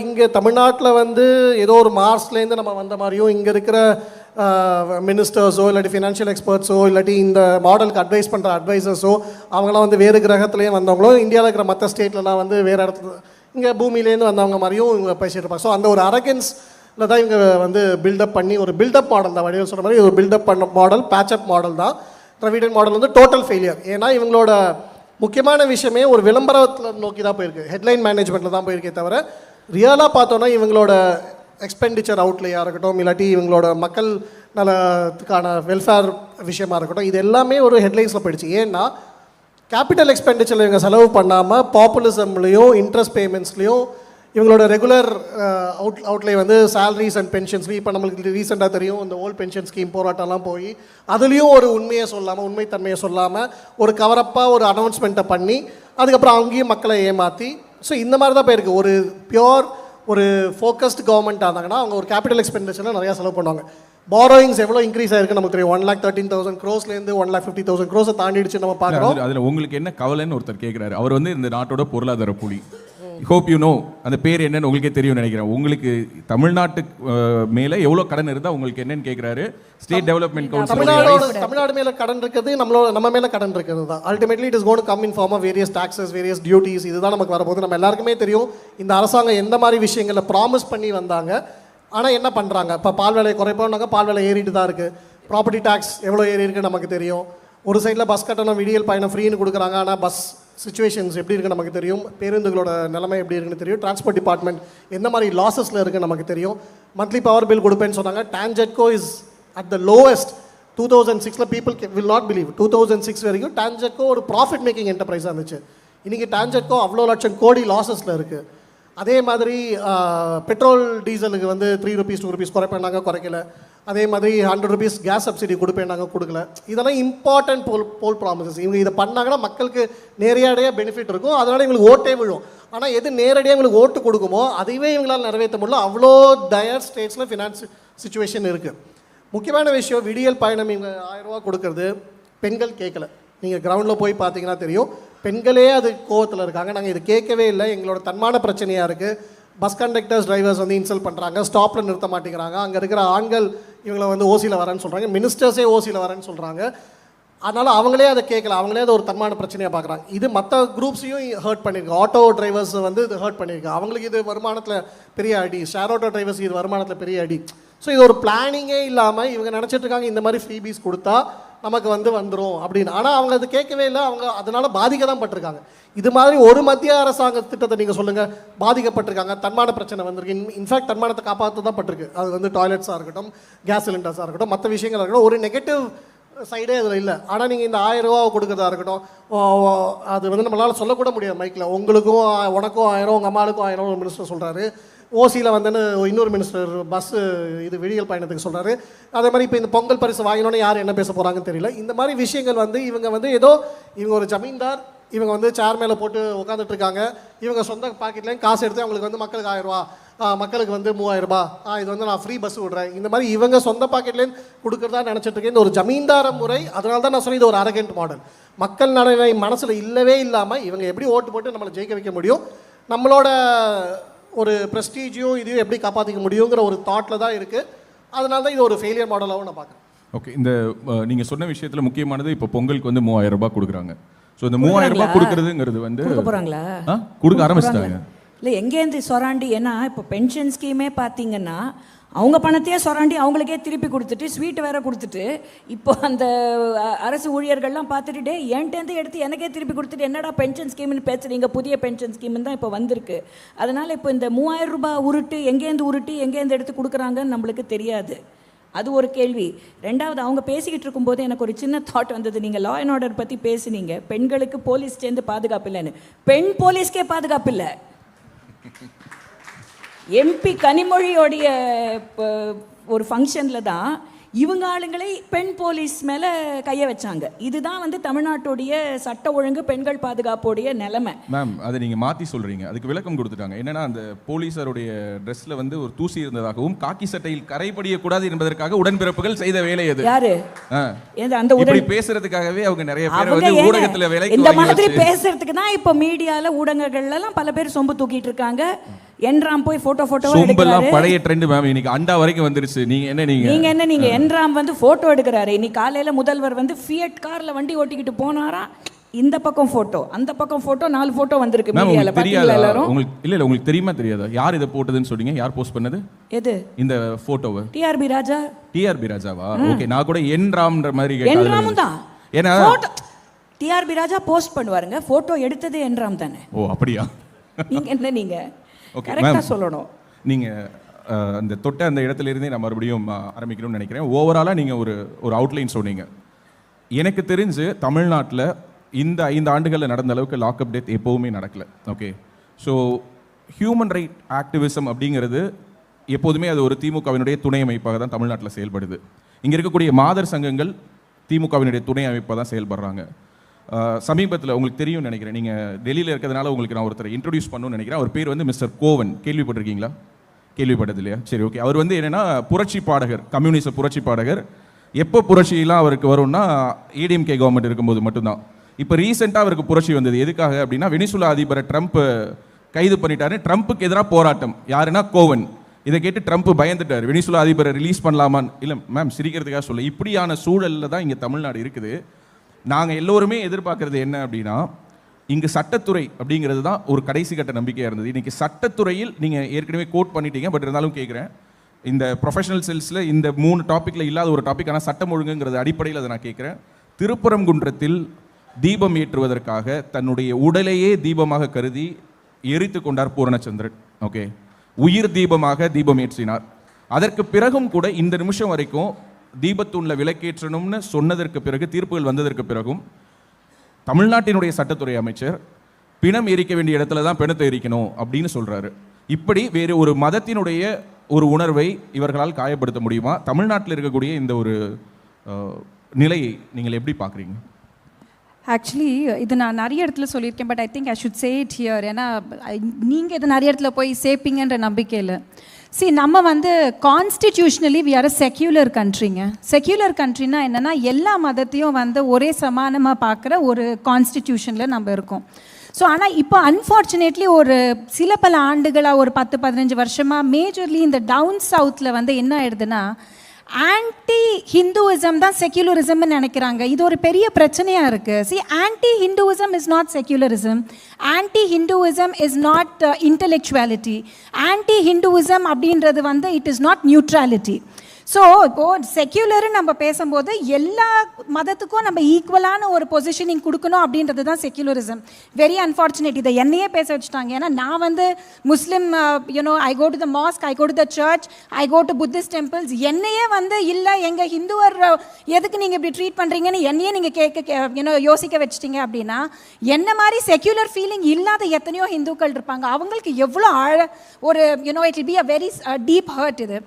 இங்கே தமிழ்நாட்டில் வந்து ஏதோ ஒரு மார்ஸ்லேருந்து நம்ம வந்த மாதிரியும் இங்கே இருக்கிற மினிஸ்டர்ஸோ இல்லாட்டி ஃபினான்ஷியல் எக்ஸ்பர்ட்ஸோ இல்லாட்டி இந்த மாடலுக்கு அட்வைஸ் பண்ணுற அட்வைசர்ஸோ அவங்களாம் வந்து வேறு கிரகத்துலேயும் வந்தவங்களோ இந்தியாவில் இருக்கிற மற்ற ஸ்டேட்லலாம் வந்து வேறு இடத்துல இங்கே பூமியிலேருந்து வந்தவங்க மாதிரியும் இவங்க பேசிட்டு இருப்பாங்க. ஸோ அந்த ஒரு அரகன்ஸில் தான் இவங்க வந்து பில்டப் பண்ணி ஒரு பில்டப் மாடல் தான், வடிவல் சொன்ன மாதிரி ஒரு பில்டப் பண்ண மாடல், பேட்சப் மாடல் தான். திராவிடன் மாடல் வந்து டோட்டல் ஃபெயிலியர். ஏன்னா இவங்களோட முக்கியமான விஷயமே ஒரு விளம்பரத்தில் நோக்கி தான் போயிருக்கு, ஹெட்லைன் மேனேஜ்மெண்ட்டில் தான் போயிருக்கே தவிர ரியலாக பார்த்தோன்னா இவங்களோட எக்ஸ்பெண்டிச்சர் அவுட்லேயாக இருக்கட்டும் இல்லாட்டி இவங்களோட மக்கள் நலத்துக்கான வெல்ஃபேர் விஷயமா இருக்கட்டும், இது எல்லாமே ஒரு ஹெட்லைன்ஸில் போயிடுச்சு. ஏன்னா கேபிட்டல் எக்ஸ்பெண்டிச்சரில் இவங்க செலவு பண்ணாமல் பாப்புலிசம்லேயும் இன்ட்ரெஸ்ட் பேமெண்ட்ஸ்லேயும் இவங்களோட ரெகுலர் அவுட்லே வந்து சேலரிஸ் அண்ட் பென்ஷன்ஸ்லையும் இப்போ நம்மளுக்கு ரீசெண்டாக தெரியும் இந்த ஓல்ட் பென்ஷன் ஸ்கீம் போராட்டம்லாம் போய் அதுலேயும் ஒரு உண்மையை சொல்லாமல் உண்மைத்தன்மையை சொல்லாமல் ஒரு கவரப்பாக ஒரு அனௌன்ஸ்மெண்ட்டை பண்ணி அதுக்கப்புறம் அங்கேயும் மக்களை ஏமாற்றி, ஸோ இந்த மாதிரி தான் போயிருக்கு. ஒரு பியோர் ஒரு ஃபோக்கஸ்டு கவர்மெண்ட் ஆனாங்கன்னா அவங்க ஒரு கேபிட்டல் எக்ஸ்பெண்டிச்சரில் நிறையா செலவு பண்ணுவாங்க. பாரோயிங்ஸ் எவ்வளோ இன்க்ரீஸ் ஆயிருக்கு நமக்கு தெரியும். 1,13,000 crores-லேருந்து 1,50,000 crores தாண்டிடுச்சு நம்ம பார்க்குறோம். அதில் உங்களுக்கு என்ன கவலைன்னு ஒருத்தர் கேட்குறாரு. அவர் வந்து இந்த நாட்டோட பொருளாதார புலி. ஹோப் யூ நோ அந்த பேர் என்னன்னு உங்களுக்கே தெரியும்னு நினைக்கிறேன். உங்களுக்கு தமிழ்நாட்டுக்கு மேலே எவ்வளோ கடன் இருந்தால் உங்களுக்கு என்னன்னு கேட்குறாரு. ஸ்டேட் டெவலப்மெண்ட் கவுன்சில் தமிழ்நாடு மேலே கடன் இருக்கிறது நம்ம மேலே கடன் இருக்கிறது தான். Ultimately it is gone to come in form of various taxes, various duties. இதுதான் நமக்கு வரப்போகுது. நம்ம எல்லாருக்குமே தெரியும் இந்த அரசாங்கம் எந்த மாதிரி விஷயங்களை ப்ராமிஸ் பண்ணி வந்தாங்க, ஆனால் என்ன பண்ணுறாங்க. இப்போ பால் விலை குறைப்போம்னாங்க, பால் விலை ஏறிட்டு தான் இருக்குது. ப்ராப்பர்ட்டி டேக்ஸ் எவ்வளோ ஏறி இருக்குன்னு நமக்கு தெரியும். ஒரு சைடில் பஸ் கட்டணம் விடியல் பயணம் ஃப்ரீன்னு கொடுக்குறாங்க, ஆனால் பஸ் சிச்சுவேஷன்ஸ் எப்படி இருக்குது நமக்கு தெரியும். பேருந்துகளோட நிலைமை எப்படி இருக்குன்னு தெரியும். டிரான்ஸ்போர்ட் டிபார்ட்மெண்ட் எந்த மாதிரி லாஸஸில் இருக்குது நமக்கு தெரியும். மந்த்லி பவர் பில் கொடுப்பேன்னு சொன்னாங்க. TANGEDCO is at the lowest. 2006 people will not believe 2006 வரைக்கும் டான்ஜெட்கோ ஒரு ப்ராஃபிட் மேக்கிங் என்டர்பிரைஸாக இருந்துச்சு. இன்றைக்கி டான்ஜெட்கோ அவ்வளோ லட்சம் கோடி லாஸஸில் இருக்குது. அதே மாதிரி பெட்ரோல் டீசலுக்கு வந்து 3 rupees 2 rupees குறைப்பேன்னாங்க, குறைக்கல. அதே மாதிரி 100 rupees கேஸ் சப்சிடி கொடுப்பேன்னாங்க, கொடுக்கல. இதெல்லாம் இம்பார்ட்டன்ட் போல் ப்ராமிசஸ். இவங்க இதை பண்ணாங்கன்னா மக்களுக்கு நேரடியாக பெனிஃபிட் இருக்கும், அதனால் இவங்களுக்கு ஓட்டே விழும். ஆனால் எது நேரடியாக இவங்களுக்கு ஓட்டு கொடுக்குமோ அதைவே இவங்களால் நிறைவேற்ற முடியல. அவ்வளோ டயர் ஸ்டேட்ஸில் ஃபினான்ஸ் சுச்சுவேஷன் இருக்குது. முக்கியமான விஷயம், விடியல் பயணம் இவங்க 1000 ரூபா கொடுக்கறது பெண்கள் கேட்கல. நீங்கள் கிரவுண்டில் போய் பார்த்தீங்கன்னா தெரியும், பெண்களே அது கோவத்தில் இருக்காங்க. நாங்கள் இது கேட்கவே இல்லை, எங்களோட தன்மான பிரச்சனையாக இருக்குது. பஸ் கண்டக்டர்ஸ் டிரைவர்ஸ் வந்து இன்சல்ட் பண்ணுறாங்க, ஸ்டாப்பில் நிறுத்த மாட்டேங்கிறாங்க. அங்கே இருக்கிற ஆண்கள் இவங்களை வந்து ஓசியில் வரேன்னு சொல்கிறாங்க, மினிஸ்டர்ஸே ஓசியில் வரேன்னு சொல்கிறாங்க. அதனால் அவங்களே அதை கேட்கல, அவங்களே அதை ஒரு தன்மான பிரச்சனையாக பார்க்குறாங்க. இது மற்ற குரூப்ஸையும் ஹர்ட் பண்ணியிருக்கு. ஆட்டோ டிரைவர்ஸ் வந்து இது ஹர்ட் பண்ணியிருக்கு. அவங்களுக்கு இது வருமானத்தில் பெரிய அடி. ஷேர் ஆட்டோ டிரைவர்ஸ் இது வருமானத்தில் பெரிய அடி. ஸோ இது ஒரு பிளானிங்கே இல்லாமல் இவங்க நினச்சிட்டு இருக்காங்க இந்த மாதிரி ஃப்ரீபீஸ் கொடுத்தா நமக்கு வந்துடும் அப்படின்னு. ஆனால் அவங்க அது கேட்கவே இல்லை. அவங்க அதனால் பாதிக்க தான் பட்டிருக்காங்க. இது மாதிரி ஒரு மத்திய அரசாங்க திட்டத்தை நீங்கள் சொல்லுங்கள் பாதிக்கப்பட்டிருக்காங்க, தன்மான பிரச்சனை வந்திருக்கு. இன்ஃபேக்ட் தன்மானத்தை காப்பாற்ற தான் பட்டிருக்கு. அது வந்து டாய்லெட்ஸாக இருக்கட்டும், கேஸ் சிலிண்டர்ஸாக இருக்கட்டும், மற்ற விஷயங்களாக இருக்கட்டும், ஒரு நெகட்டிவ் சைடே அதில் இல்லை. ஆனால் நீங்கள் இந்த 1000 ரூபா கொடுக்குறதா இருக்கட்டும், அது வந்து நம்மளால் சொல்லக்கூட முடியாது மைக்கில். உங்களுக்கும் உனக்கும் 1000, உங்கள் அம்மாளுக்கும் 1000 ஒரு மினிஸ்டர் சொல்கிறாரு. ஓசியில் வந்துன்னு இன்னொரு மினிஸ்டர் பஸ்ஸு இது விடியல் பயணத்துக்கு சொல்கிறாரு. அதே மாதிரி இப்போ இந்த பொங்கல் பரிசு வாங்கினோன்னே யார் என்ன பேச போகிறாங்கன்னு தெரியல. இந்த மாதிரி விஷயங்கள் வந்து இவங்க வந்து ஏதோ இவங்க ஒரு ஜமீன்தார், இவங்க வந்து சேர் மேலே போட்டு உட்காந்துட்டு இருக்காங்க. இவங்க சொந்த பாக்கெட்லேயும் காசு எடுத்து அவங்களுக்கு வந்து மக்களுக்கு 1000 ரூபா, மக்களுக்கு வந்து 3000 ரூபா, இது வந்து நான் ஃப்ரீ பஸ் விடுறேன், இந்த மாதிரி இவங்க சொந்த பாக்கெட்லேருந்து கொடுக்குறதா நினச்சிட்டு இருக்கேன். இந்த ஒரு ஜமீன்தார முறை. அதனால தான் நான் சொன்னேன் இது ஒரு அரகண்ட் மாடல். மக்கள் நலனை மனசில் இல்லவே இல்லாமல் இவங்க எப்படி ஓட்டு போட்டு நம்மளை ஜெயிக்க வைக்க முடியும், நம்மளோட ஒரு ப்ரெஸ்டீஜையும் இதையும் எப்படி காப்பாற்றிக்க முடியுங்கிற ஒரு தாட்டில் தான் இருக்குது. அதனால தான் இது ஒரு ஃபெயிலியர் மாடலாகவும் நான் பார்க்குறேன். ஓகே, இந்த நீங்கள் சொன்ன விஷயத்தில் முக்கியமானது இப்போ பொங்கலுக்கு வந்து 3000 ரூபாய் கொடுக்குறாங்க. ஸோ இந்த 3000 ரூபாய் கொடுக்குறதுங்கிறது வந்து போகிறாங்களா, கொடுக்க ஆரம்பிச்சிட்டாங்க. இல்லை எங்கேருந்து சொராண்டி. ஏன்னா இப்போ பென்ஷன் ஸ்கீமே பார்த்தீங்கன்னா அவங்க பணத்தையே சொராண்டி அவங்களுக்கே திருப்பி கொடுத்துட்டு ஸ்வீட் வேற கொடுத்துட்டு இப்போ அந்த அரசு ஊழியர்கள்லாம் பார்த்துட்டு டே என்கிட்டேருந்து எடுத்து எனக்கே திருப்பி கொடுத்துட்டு என்னடா பென்ஷன் ஸ்கீம்னு பேசுகிறீங்க, புதிய பென்ஷன் ஸ்கீம்னு தான் இப்போ வந்திருக்கு. அதனால் இப்போ இந்த 3000 ரூபாய் உருட்டு எங்கேருந்து எடுத்து கொடுக்குறாங்கன்னு நம்மளுக்கு தெரியாது. அது ஒரு கேள்வி. ரெண்டாவது, அவங்க பேசிக்கிட்டு இருக்கும்போது எனக்கு ஒரு சின்ன தாட் வந்தது. நீங்கள் லா அண்ட் ஆர்டர் பற்றி பேசுனீங்க, பெண்களுக்கு போலீஸ் சேர்ந்து பாதுகாப்பு இல்லைன்னு. பெண் போலீஸ்க்கே பாதுகாப்பு இல்லை. எம்பி கனிமொழியோடைய ஒரு ஃபங்க்ஷனில் தான் இவங்க ஆளுங்களை பெண் போலீஸ் மேலே கையை வச்சாங்க. இதுதான் வந்து தமிழ்நாட்டுடைய சட்ட ஒழுங்கு பெண்கள் பாதுகாப்புடைய நிலைமை. மேம் அதை நீங்கள் மாற்றி சொல்கிறீங்க, அதுக்கு விளக்கம் கொடுத்துட்டாங்க. என்னன்னா அந்த போலீஸாருடைய ட்ரெஸ்ஸில் வந்து ஒரு தூசி இருந்ததாகவும் காக்கி சட்டையில் கரைபடியக்கூடாது என்பதற்காக உடன்பிறப்புகள் செய்த வேலை அது. யாரு அந்த இப்படி பேசுறதுக்காகவே அவங்க நிறைய பேர் வந்து ஊடகத்தில் வேலைக்கு இந்த மாதிரி பேசுறதுக்கு தான் இப்போ மீடியால ஊடகங்கள்ல எல்லாம் பல பேர் சொம்பு தூக்கிட்டு இருக்காங்க. என்ராம் போய் போட்டோ எடுக்கிறாரு. பழைய ட்ரெண்ட் மேம், இன்னைக்கு அண்டா வரைக்கும் வந்துருச்சு. நீங்க என்ராம் வந்து போட்டோ எடுக்கிறாரு. இன்னைக்கு காலையில முதல்வர் வந்து ஃபியட் கார்ல வண்டி ஓட்டிக்கிட்டு போனாரா, இந்த பக்கம் போட்டோ அந்த பக்கம் போட்டோ 4 போட்டோ வந்திருக்கு மீடியால. பாத்தீங்களா எல்லாரும்? உங்களுக்கு இல்ல உங்களுக்கு தெரியுமா தெரியாதா யார் இத போட்டதுன்னு சொன்னீங்க? யார் போஸ்ட் பண்ணது? எது இந்த போட்டோவை? டிஆர்பி ராஜா. டிஆர்பி ராஜாவா? ஓகே, நான் கூட என்ராம்ன்ற மாதிரி கேட்டேன். என்ராம் தான். ஏனா டிஆர்பி ராஜா போஸ்ட் பண்ணுவாருங்க, போட்டோ எடுத்தது என்ராம் தானே. ஓ அப்படியா? நீங்க கரெக்டா சொல்லணும். நீங்க அந்த தொட்ட அந்த இடத்துல இருந்தே நான் மறுபடியும் ஆரம்பிக்கணும்னு நினைக்கிறேன். ஓவராலா நீங்க ஒரு அவுட்லைன் சொன்னீங்க. எனக்கு தெரிஞ்சு தமிழ்நாட்டில் இந்த 5 ஆண்டுகளில் நடந்த அளவுக்கு லாக்அப் டெத் எப்போவுமே நடக்கல. Okay, so human right activism அப்படிங்கிறது எப்போதுமே அது ஒரு திமுகவினுடைய துணை அமைப்பாக தான் தமிழ்நாட்டில் செயல்படுது. இங்கே இருக்கக்கூடிய மாதர் சங்கங்கள் திமுகவினுடைய துணை அமைப்பாக தான் செயல்படுறாங்க. சமீபத்தில் உங்களுக்கு தெரியும் நினைக்கிறேன், நீங்கள் டெல்லியில் இருக்கிறதுனால உங்களுக்கு நான் ஒருத்தரை இன்ட்ரடியூஸ் பண்ணணும்னு நினைக்கிறேன். அவர் பேர் வந்து மிஸ்டர் கோவன். கேள்விப்பட்டிருக்கீங்களா? கேள்விப்பட்டது இல்லையா? சரி, ஓகே. அவர் வந்து என்னென்னா புரட்சி பாடகர், கம்யூனிஸ்ட் புரட்சி பாடகர். எப்போ புரட்சியெல்லாம் அவருக்கு வரும்னா ஏடிஎம்கே கவர்மெண்ட் இருக்கும்போது மட்டும்தான். இப்போ ரீசெண்டாக அவருக்கு புரட்சி வந்தது. எதுக்காக அப்படின்னா வெனிசுலா அதிபரை ட்ரம்ப் கைது பண்ணிட்டாரு. ட்ரம்ப்புக்கு எதிராக போராட்டம். யாருன்னா கோவன். இதை கேட்டு ட்ரம்ப் பயந்துட்டார். வெனிசுலா அதிபரை ரிலீஸ் பண்ணலாமான்னு. இல்லை மேம், சிரிக்கிறதுக்காக சொல்ல, இப்படியான சூழலில் தான் இங்கே தமிழ்நாடு இருக்குது. நாங்கள் எல்லோருமே எதிர்பார்க்கறது என்ன அப்படின்னா, இங்கு சட்டத்துறை அப்படிங்கிறது தான் ஒரு கடைசி கட்ட நம்பிக்கையாக இருந்தது. இன்றைக்கி சட்டத்துறையில் நீங்கள் ஏற்கனவே கோட் பண்ணிட்டீங்க, பட் இருந்தாலும் கேட்குறேன், இந்த ப்ரொஃபஷனல் செல்ஸில் இந்த 3 டாப்பிக்கில் இல்லாத ஒரு டாபிக், ஆனால் சட்டம் ஒழுங்குங்கிறது அடிப்படையில் அதை நான் கேட்குறேன். திருப்பரங்குன்றத்தில் தீபம் ஏற்றுவதற்காக தன்னுடைய உடலையே தீபமாக கருதி எரித்து கொண்டார் பூரணச்சந்திரன். ஓகே, உயிர் தீபமாக தீபம் ஏற்றினார். அதற்கு பிறகும் கூட இந்த நிமிஷம் வரைக்கும் தீபத்துள்ள விளக்கேற்றணும்னு சொன்னதற்கு பிறகு, தீர்ப்புகள் வந்ததற்கு பிறகும் தமிழ்நாட்டினுடைய சட்டத்துறை அமைச்சர் பிணம் எரிக்க வேண்டிய இடத்துல தான் பிணத்தை எரிக்கணும் அப்படின்னு சொல்றாரு. இப்படி வேறு ஒரு மதத்தினுடைய ஒரு உணர்வை இவர்களால் காயப்படுத்த முடியுமா? தமிழ்நாட்டில் இருக்கக்கூடிய இந்த ஒரு நிலையை நீங்கள் எப்படி பார்க்குறீங்க? ஆக்சுவலி இது நான் நிறைய இடத்துல சொல்லியிருக்கேன், but I think I should say it here. ஏன்னா நீங்கள் இது நிறைய இடத்துல போய் சேர்ப்பீங்கன்ற நம்பிக்கையில். நம்ம வந்து constitutionally we are a secular கண்ட்ரிங்க. செக்யூலர் கண்ட்ரினா என்னென்னா எல்லா மதத்தையும் வந்து ஒரே சமானமாக பார்க்குற ஒரு கான்ஸ்டிடியூஷனில் நம்ம இருக்கோம். ஸோ ஆனால் இப்போ அன்ஃபார்ச்சுனேட்லி ஒரு பல ஆண்டுகளாக ஒரு 10-15 வருஷமாக மேஜர்லி இந்த டவுன் சவுத்தில் வந்து என்ன ஆயிடுதுன்னா, ஆன்டி ஹிந்துவிசம் தான் செக்யூலரிசம்னு நினைக்கிறாங்க. இது ஒரு பெரிய பிரச்சனையாக இருக்குது. Anti Hinduism is not secularism. Anti Hinduism is not intellectuality. Anti Hinduism அப்படின்றது வந்து it is not neutrality. So இப்போது செக்யூலர்னு நம்ம பேசும்போது எல்லா மதத்துக்கும் நம்ம ஈக்குவலான ஒரு பொசிஷனிங் கொடுக்கணும் அப்படின்றது தான் செக்யூலரிசம். வெரி அன்ஃபார்ச்சுனேட், இதை என்னையே பேச வச்சுட்டாங்க. ஏன்னா நான் வந்து Muslim, I go to the mosque, I go to the church, I go to Buddhist temples. என்னையே வந்து இல்லை எங்கள் ஹிந்துவர் எதுக்கு நீங்கள் இப்படி ட்ரீட் பண்ணுறீங்கன்னு என்னையே நீங்கள் யோசிக்க வச்சுட்டீங்க. அப்படின்னா என்ன மாதிரி செக்யூலர் ஃபீலிங் இல்லாத எத்தனையோ ஹிந்துக்கள் இருப்பாங்க. அவங்களுக்கு எவ்வளோ ஒரு it will be a very deep hurt இது.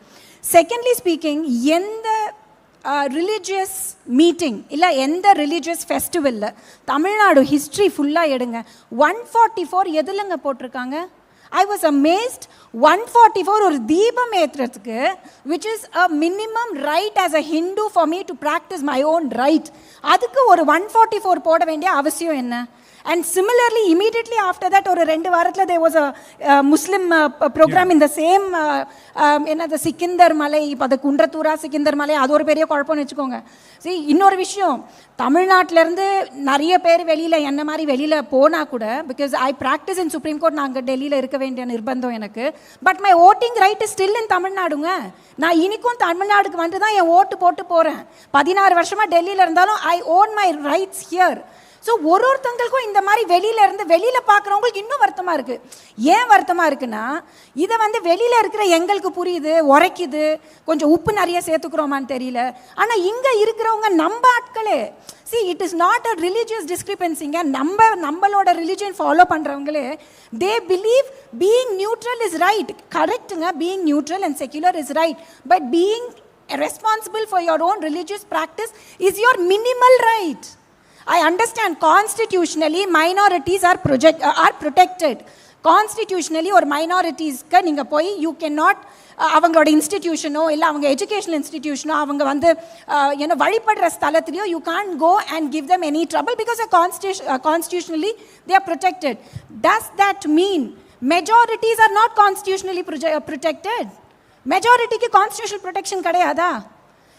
செகண்ட்லி ஸ்பீக்கிங், எந்த ரிலீஜியஸ் மீட்டிங் இல்லை எந்த ரிலீஜியஸ் ஃபெஸ்டிவலில் தமிழ்நாடு ஹிஸ்ட்ரி ஃபுல்லாக எடுங்க, 144 எதுலங்க போட்டிருக்காங்க? I was amazed. 144 ஒரு தீபம் ஏற்றுறதுக்கு, which is a minimum right as a Hindu for me to practice my own right. அதுக்கு ஒரு 144 போட வேண்டிய அவசியம் என்ன? And similarly, immediately after that, ஒரு 2 வாரத்தில் there was a Muslim program in the same என்னது சிக்கிந்தர் மலை, இப்போ அது குன்றத்தூரா சிக்கிந்தர் மலை, அது ஒரு பெரிய குழப்பம்னு வச்சுக்கோங்க. இன்னொரு விஷயம், தமிழ்நாட்டிலேருந்து நிறைய பேர் என்ன மாதிரி வெளியில் போனால் கூட, because I practise in Supreme Court, நாங்கள் டெல்லியில் இருக்க வேண்டிய நிர்பந்தம் எனக்கு. But my voting right is still in தமிழ்நாடுங்க. நான் இனிக்கும் தமிழ்நாடுக்கு வந்து தான் என் ஓட்டு போட்டு போகிறேன். 16 வருஷமாக டெல்லியில் இருந்தாலும் I own my rights here. So ஒருத்தங்களுக்கும் இந்த மாதிரி வெளியில் பார்க்குறவங்களுக்கு இன்னும் வருத்தமாக இருக்குது. ஏன் வருத்தமாக இருக்குன்னா, இதை வந்து வெளியில் இருக்கிற எங்களுக்கு புரியுது, உரைக்குது, கொஞ்சம் உப்பு நிறைய சேர்த்துக்கிறோமான்னு தெரியல. ஆனால் இங்கே இருக்கிறவங்க நம்ம ஆட்களே, it is not a religious டிஸ்கிரிபன்சிங்க. நம்மளோட ரிலீஜியன் ஃபாலோ பண்ணுறவங்களே, they believe being neutral is right. கரெக்டுங்க, being neutral and secular is right. But being responsible for your own religious practice is your minimal right. I understand constitutionally minorities are protected. Constitutionally ஒரு மைனாரிட்டிஸ்க்கு நீங்கள் போய் you can not அவங்களோட இன்ஸ்டிடியூஷனோ இல்லை அவங்க educational இன்ஸ்டிடியூஷனோ அவங்க வந்து வழிபடுற ஸ்தலத்துலையோ you can go and give them any trouble because constitutionally they are protected. Does that mean majorities are not constitutionally protected? மெஜாரிட்டிக்கு கான்ஸ்டியூஷனல் ப்ரொடெக்ஷன் கிடையாதா?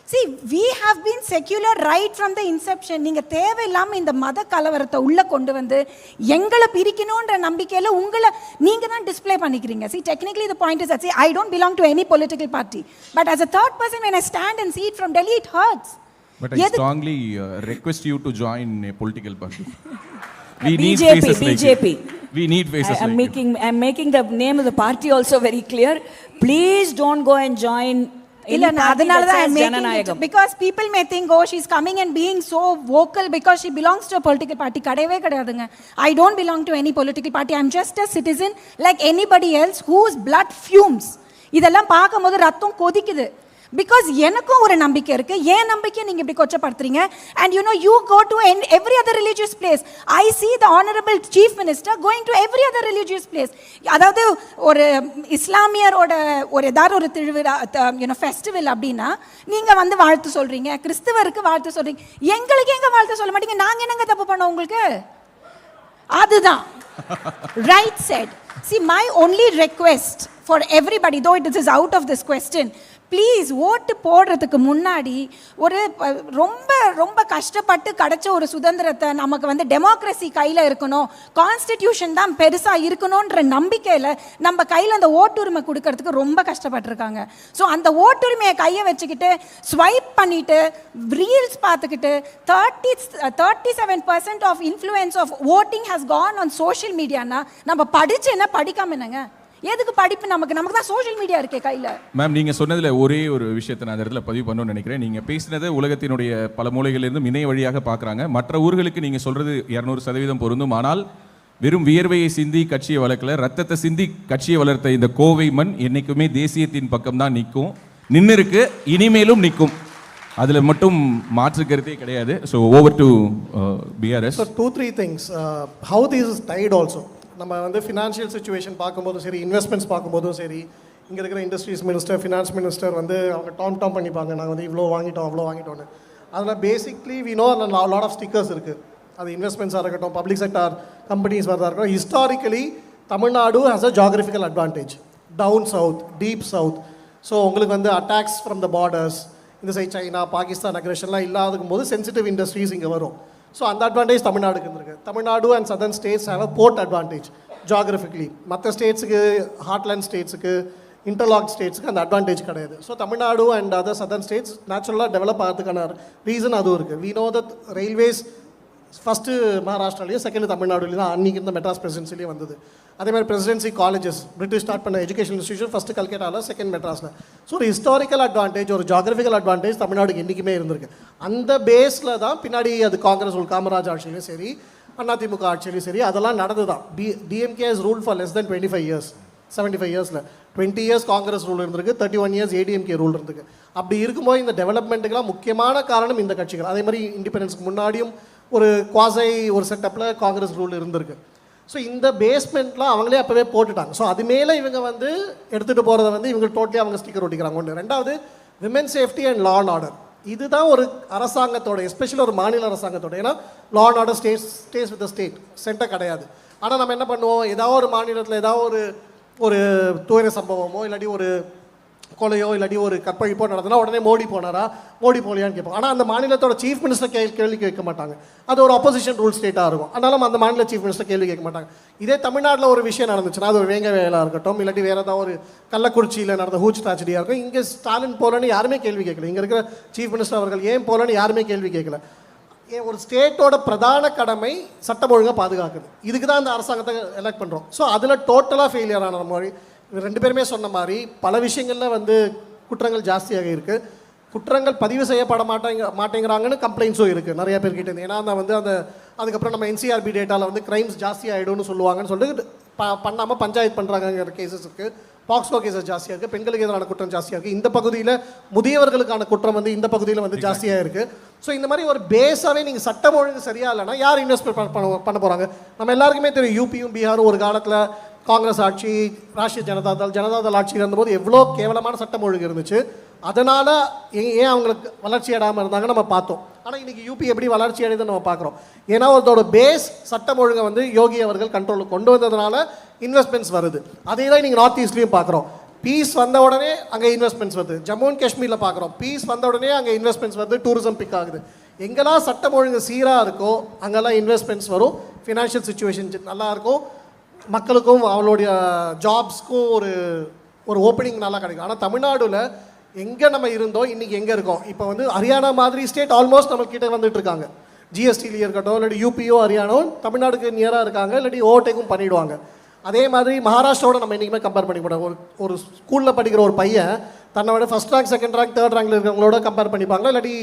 See, we have been secular right from the inception. நீங்கள் தேவையில்லாமல் இந்த மத கலவரத்தை உள்ளே கொண்டு வந்து எங்களை பிரிக்கணுன்ற நம்பிக்கையில் உங்களை நீங்கள் தான் டிஸ்பிளே பண்ணிக்கிறீங்க. See, technically the point is that, see, I don't belong to any political party. But as a third person, when I stand and see it from Delhi, it hurts. But I strongly request you to join a political party. We need BJP, faces like BJP. you. We need faces I'm like you. I'm making the name of the party also very clear. Please don't go and join. இல்ல அதனால தான் I'm making it because people may think, oh, she's coming and being so vocal because she belongs to a political party. கிடையவே கிடையாதுங்க. I don't belong to any political party. I'm just a citizen like anybody else whose blood fumes. இதெல்லாம் பார்க்கும்போது ரத்தம் கொதிக்குது. Because எனக்கும் ஒரு நம்பிக்கை இருக்கு. ஏன் நம்பிக்கையை நீங்கள் இப்படி கொச்சப்படுத்துறீங்க? And you go to every other religious place. I see the honourable chief minister going to every other religious place. அதாவது ஒரு இஸ்லாமியரோட ஒரு ஏதாவது ஒரு திருவிழா ஃபெஸ்டிவல் அப்படின்னா நீங்கள் வந்து வாழ்த்து சொல்கிறீங்க, கிறிஸ்துவருக்கு வாழ்த்து சொல்கிறீங்க, எங்களுக்கு எங்கே வாழ்த்து சொல்ல மாட்டீங்க? நாங்கள் என்னங்க தப்பு பண்ணோம் உங்களுக்கு? அதுதான் right said. See, my only request for everybody, though it is out of this question, please ஓட்டு போடுறதுக்கு முன்னாடி ஒரு ரொம்ப ரொம்ப கஷ்டப்பட்டு கிடைச்ச ஒரு சுதந்திரத்தை நமக்கு வந்து டெமோக்ரஸி கையில் இருக்கணும், கான்ஸ்டிடியூஷன் தான் பெருசாக இருக்கணுன்ற நம்பிக்கையில் நம்ம கையில் அந்த ஓட்டுரிமை கொடுக்கறதுக்கு ரொம்ப கஷ்டப்பட்டுருக்காங்க. ஸோ அந்த ஓட்டுரிமையை கையை வச்சுக்கிட்டு ஸ்வைப் பண்ணிட்டு ரீல்ஸ் பார்த்துக்கிட்டு 37% of influence of voting has gone on social மீடியானா நம்ம படிச்சு என்ன படிக்காம என்னங்க? எதுக்கு படிப்பு? நமக்கு தான் சோஷியல் மீடியா இருக்கே கையில். மேம், நீங்கள் சொன்னதில் ஒரே ஒரு விஷயத்தை நான் அந்த இடத்துல பதிவு பண்ணணும்னு நினைக்கிறேன். நீங்கள் பேசினது உலகத்தினுடைய பல மூலைகளிலிருந்து இணைய வழியாக பார்க்குறாங்க. மற்ற ஊர்களுக்கு நீங்கள் சொல்கிறது 200% பொருந்தும். ஆனால் வெறும் வியர்வையை சிந்தி கட்சியை வளர்க்கல, ரத்தத்தை சிந்தி கட்சியை வளர்த்த இந்த கோவை மண் என்றைக்குமே தேசியத்தின் பக்கம் தான் நிற்கும், நின்று இருக்கு, இனிமேலும் நிற்கும். அதில் மட்டும் மாற்று கருத்தே கிடையாது. So over to BRS. So 2-3 things. How this is tied also. நம்ம வந்து ஃபினான்ஷியல் சுச்சுவேஷன் பார்க்கும்போதும் சரி, இன்வெஸ்ட்மெண்ட்ஸ் பார்க்கும்போதும் சரி, இங்கே இருக்கிற இண்டஸ்ட்ரீஸ் மினிஸ்டர், ஃபினான்ஸ் மினிஸ்டர் வந்து அவங்க டாம் பண்ணிப்பாங்க, நாங்கள் வந்து இவ்வளோ வாங்கிட்டோம் அவ்வளோ வாங்கிட்டோன்னு. அதில் basically we know lot of stickers இருக்குது. அது இன்வெஸ்ட்மெண்ட்ஸாக இருக்கட்டும், பப்ளிக் செக்டார் கம்பெனிஸ் வரதாக இருக்கட்டும். Historically Tamil Nadu has a geographical advantage. Down south, deep south. So உங்களுக்கு வந்து அட்டாக்ஸ் ஃப்ரம் த பார்டர்ஸ், இந்த சைட் சைனா, பாகிஸ்தான் அக்ரெஷன்லாம் இல்லாதுக்கும் போது சென்சிட்டிவ் இண்டஸ்ட்ரீஸ் இங்கே வரும். ஸோ அந்த அட்வான்டேஜ் தமிழ்நாடுக்கு இருந்திருக்கு. Tamil Nadu and southern states have a port advantage geographically. மற்ற ஸ்டேட்ஸுக்கு, ஹார்ட்லேண்ட் ஸ்டேட்ஸுக்கு, இன்டர்லாக் ஸ்டேட்ஸுக்கு அந்த அட்வான்டேஜ் கிடையாது. So Tamil Nadu and other southern states நேச்சுரலாக டெவலப் ஆகிறதுக்கான ரீசன் அதுவும் இருக்குது. We know that railways first மகாராஷ்டிராலேயும் செகண்ட் தமிழ்நாடுலேயும் தான் அன்றைக்கி இருந்த மெட்ராஸ் பிரசிடென்சிலேயே வந்தது. அதே மாதிரி பிரசிடென்சி காலேஜஸ் பிரிட்டிஷ் ஸ்டார்ட் பண்ண எஜுகேஷன் இன்ஸ்டியூஷன் ஃபஸ்ட்டு கல்கட்டாவில், செகண்ட் மெட்ராஸில். ஸோ ஒரு ஹிஸ்டாரிக்கல் அட்வான்டேஜ், ஒரு ஜாகிரபிக்கல் அட்வான்டேஜ் தமிழ்நாடுக்கு என்றைக்குமே இருந்திருக்கு. அந்த பேஸில் தான் பின்னாடி அது காங்கிரஸ் ரூல், காமராஜ் ஆட்சியிலையும் சரி, அதிமுக ஆட்சியிலையும் சரி, அதெல்லாம் நடந்து தான். DMK has rule for less than 25 years, 75 yearsல 20 years Congress rule இருந்திருக்கு, 31 years ஏடிஎம்கே ரூல் இருந்திருக்கு. அப்படி இருக்கும்போது இந்த டெவலப்மெண்ட்டுக்கெல்லாம் முக்கியமான காரணம் இந்த கட்சிகள். அதே மாதிரி இண்டிபெண்டன்ஸ்க்கு முன்னாடியும் ஒரு குவாசை ஒரு செட்டப்பில் காங்கிரஸ் ரூல் இருந்திருக்கு. ஸோ இந்த பேஸ்மெண்ட்லாம் அவங்களே அப்போவே போட்டுட்டாங்க. ஸோ அது மேலே இவங்க வந்து எடுத்துகிட்டு போகிறத வந்து இவங்க டோட்டலி அவங்க ஸ்டிக்கர் ஒட்டிக்கிறாங்க. ஒன்று. ரெண்டாவது, women safety and law and order. இதுதான் ஒரு அரசாங்கத்தோட, எஸ்பெஷலி ஒரு மாநில அரசாங்கத்தோட. ஏன்னா லா and order stay with the state, centre கிடையாது. ஆனால் நம்ம என்ன பண்ணுவோம், ஏதாவது ஒரு மாநிலத்தில் ஏதாவது ஒரு துயர சம்பவமோ இல்லாட்டி ஒரு கொலையோ இல்லாட்டி ஒரு கற்பழிப்போ நடந்ததுனா உடனே மோடி போனாரா, மோடி போலியான்னு கேட்போம். ஆனால் அந்த மாநிலத்தோட சீஃப் மினிஸ்டர் கேள்வி கேட்க மாட்டாங்க. அது ஒரு ஆப்போசிஷன் ரூல் ஸ்டேட்டாக இருக்கும். அதனால அந்த மாநில சீஃப் மினிஸ்டர் கேள்வி கேட்க மாட்டாங்க. இதே தமிழ்நாட்டில் ஒரு விஷயம் நடந்துச்சுன்னா, அது ஒரு வேங்க வேலையாக இருக்கட்டும், இல்லாட்டி வேறு ஏதாவது ஒரு கள்ளக்குறிச்சியில் நடந்த ஹூச் ட்ராஜடியாக இருக்கும், இங்கே ஸ்டாலின் போலன்னு யாருமே கேள்வி கேட்கல. இங்கே இருக்கிற சீஃப் மினிஸ்டர் அவர்கள் ஏன் போலன்னு யாருமே கேள்வி கேட்கல. ஒரு ஸ்டேட்டோட பிரதான கடமை சட்டம் ஒழுங்காக பாதுகாக்குது. இதுக்கு தான் அந்த அரசாங்கத்தை எலெக்ட் பண்ணுறோம். ஸோ அதில் டோட்டலாக ஃபெயிலியர் ஆன மாதிரி ரெண்டு பேருமே சொன்ன மாதிரி பல விஷயங்களில் வந்து குற்றங்கள் ஜாஸ்தியாக இருக்குது. குற்றங்கள் பதிவு செய்யப்பட மாட்டேங்கிறாங்கன்னு கம்ப்ளைண்ட்ஸும் இருக்குது நிறைய பேர்கிட்ட. ஏன்னா வந்து அதுக்கப்புறம் நம்ம NCRB டேட்டாவில் வந்து கிரைம்ஸ் ஜாஸ்தி ஆகிடும்னு சொல்லுவாங்கன்னு சொல்லிட்டு பண்ணாமல் பஞ்சாயத்து பண்ணுறாங்கிற கேசஸ் இருக்குது. பாக்ஸோ கேசஸ் ஜாஸ்தியாக இருக்குது, பெண்களுக்கு எதிரான குற்றம் ஜாஸ்தியாக இருக்குது. இந்த பகுதியில் முதியவர்களுக்கான குற்றம் வந்து இந்த பகுதியில் வந்து ஜாஸ்தியாக இருக்குது. ஸோ இந்த மாதிரி ஒரு பேஸாகவே நீங்கள் சட்டம் ஒழுங்கு சரியா இல்லைன்னா யார் இன்வெஸ்ட்மெண்ட் பண்ண போகிறாங்க? நம்ம எல்லாருக்குமே தெரியும், யூபியும் பீகாரும் ஒரு காலத்தில் காங்கிரஸ் ஆட்சி, ராஷ்ட்ரிய ஜனதாதள் ஆட்சி இருந்தபோது எவ்வளோ கேவலமான சட்டம் ஒழுங்கு இருந்துச்சு. அதனால் ஏன் அவங்களுக்கு வளர்ச்சி அடையாமல் இருந்தாங்க நம்ம பார்த்தோம். ஆனால் இன்றைக்கி யூபி எப்படி வளர்ச்சி அடையுதுன்னு நம்ம பார்க்குறோம். ஏன்னா அதோட பேஸ் சட்டம் ஒழுங்கை வந்து யோகி அவர்கள் கண்ட்ரோலுக்கு கொண்டு வந்ததுனால இன்வெஸ்ட்மெண்ட்ஸ் வருது. அதே தான் நீங்கள் நார்த் ஈஸ்ட்லேயும் பார்க்குறோம். பீஸ் வந்த உடனே அங்கே இன்வெஸ்ட்மெண்ட்ஸ் வருது. ஜம்மு அண்ட் காஷ்மீரில் பார்க்குறோம், பீஸ் வந்த உடனே அங்கே இன்வெஸ்ட்மெண்ட்ஸ் வருது, டூரிசம் பிக் ஆகுது. எங்கெல்லாம் சட்டம் ஒழுங்கு சீராக இருக்கோ அங்கெல்லாம் இன்வெஸ்ட்மெண்ட்ஸ் வரும், ஃபினான்ஷியல் சுச்சுவேஷன் நல்லாயிருக்கும், மக்களுக்கும் அவளுடைய ஜாப்ஸ்க்கும் ஒரு ஓப்பனிங் நல்லா கிடைக்கும். ஆனால் தமிழ்நாடுல எங்கே நம்ம இருந்தோம் இன்றைக்கி எங்கே இருக்கோம்? இப்போ வந்து ஹரியானா மாதிரி ஸ்டேட் ஆல்மோஸ்ட் நம்மக்கிட்ட வந்துட்டு இருக்காங்க. ஜிஎஸ்டிலேயே இருக்கட்டும், இல்லாட்டி யூபியோ ஹரியானாவும் தமிழ்நாடுக்கு நியராக இருக்காங்க, இல்லாட்டி ஓவர்டேக்கும் பண்ணிவிடுவாங்க. அதே மாதிரி மகாராஷ்டிராவோட நம்ம என்றைக்குமே கம்பேர் பண்ணி போட்டோம். ஒரு ஸ்கூலில் படிக்கிற ஒரு பையன் தன்னோட first rank, second rank, third ரேங்கில் இருக்கிறவங்களோட கம்பேர் பண்ணிப்பாங்க, இல்லாட்டி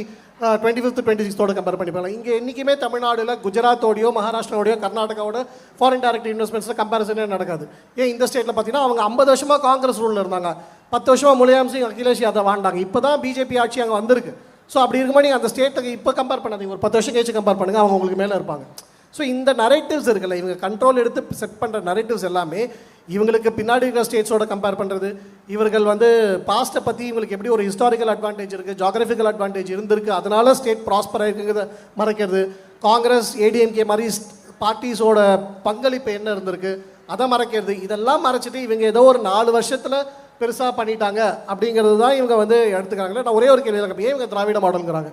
25th 26th கம்பேர் பண்ணிப்பாங்க. இங்கே என்றைக்குமே தமிழ்நாடுல குஜராத்தோடையோ மகாராஷ்டிராவோடையோ கர்நாடகாவோட ஃபாரின் டைரக்ட் இன்வெஸ்ட்மெண்ட்ஸில் கம்பேரிசனே நடக்காது. ஏன் இந்த ஸ்டேட்டில் பார்த்தீங்கன்னா அவங்க 50 வருஷமாக காங்கிரஸ் ரூலில் இருந்தாங்க, 10 வருஷமாக முலாயம் சிங், அகிலேஷ் யாதவ் வாழ்ந்தாங்க. இப்போ தான் பிஜேபி ஆட்சி அங்கே வந்திருக்கு. ஸோ அப்படி இருக்கும்போது நீங்கள் அந்த ஸ்டேட்டுக்கு இப்போ கம்பேர் பண்ணாதீங்க, ஒரு 10 வருஷம் கழிச்சு கம்பேர் பண்ணுங்கள், அவங்க உங்களுக்கு மேலே இருப்பாங்க. ஸோ இந்த நரேட்டிவ்ஸ் இருக்குல்ல, இவங்க கண்ட்ரோல் எடுத்து செட் பண்ணுற நரேட்டிவ்ஸ் எல்லாமே இவங்களுக்கு பின்னாடி இருக்கிற ஸ்டேட்ஸோட கம்பேர் பண்ணுறது, இவர்கள் வந்து பாஸ்ட்டை பற்றி இவங்களுக்கு எப்படி ஒரு ஹிஸ்டாரிக்கல் அட்வான்டேஜ் இருக்குது, ஜாகிரபிக்கல் அட்வான்டேஜ் இருந்திருக்கு, அதனால ஸ்டேட் ப்ராஸ்பர் ஆகிருக்குங்கிறத மறைக்கிறது, காங்கிரஸ் ஏடிஎம்கே மாதிரி பார்ட்டிஸோட பங்களிப்பு என்ன இருந்திருக்கு அதை மறைக்கிறது, இதெல்லாம் மறைச்சிட்டு இவங்க ஏதோ ஒரு 4 வருஷத்தில் பெருசாக பண்ணிட்டாங்க அப்படிங்கிறது தான் இவங்க வந்து எடுத்துக்கிறாங்களே. நான் ஒரே ஒரு கேள்வி தான், ஏன் இவங்க திராவிட மாடல்ங்கிறாங்க?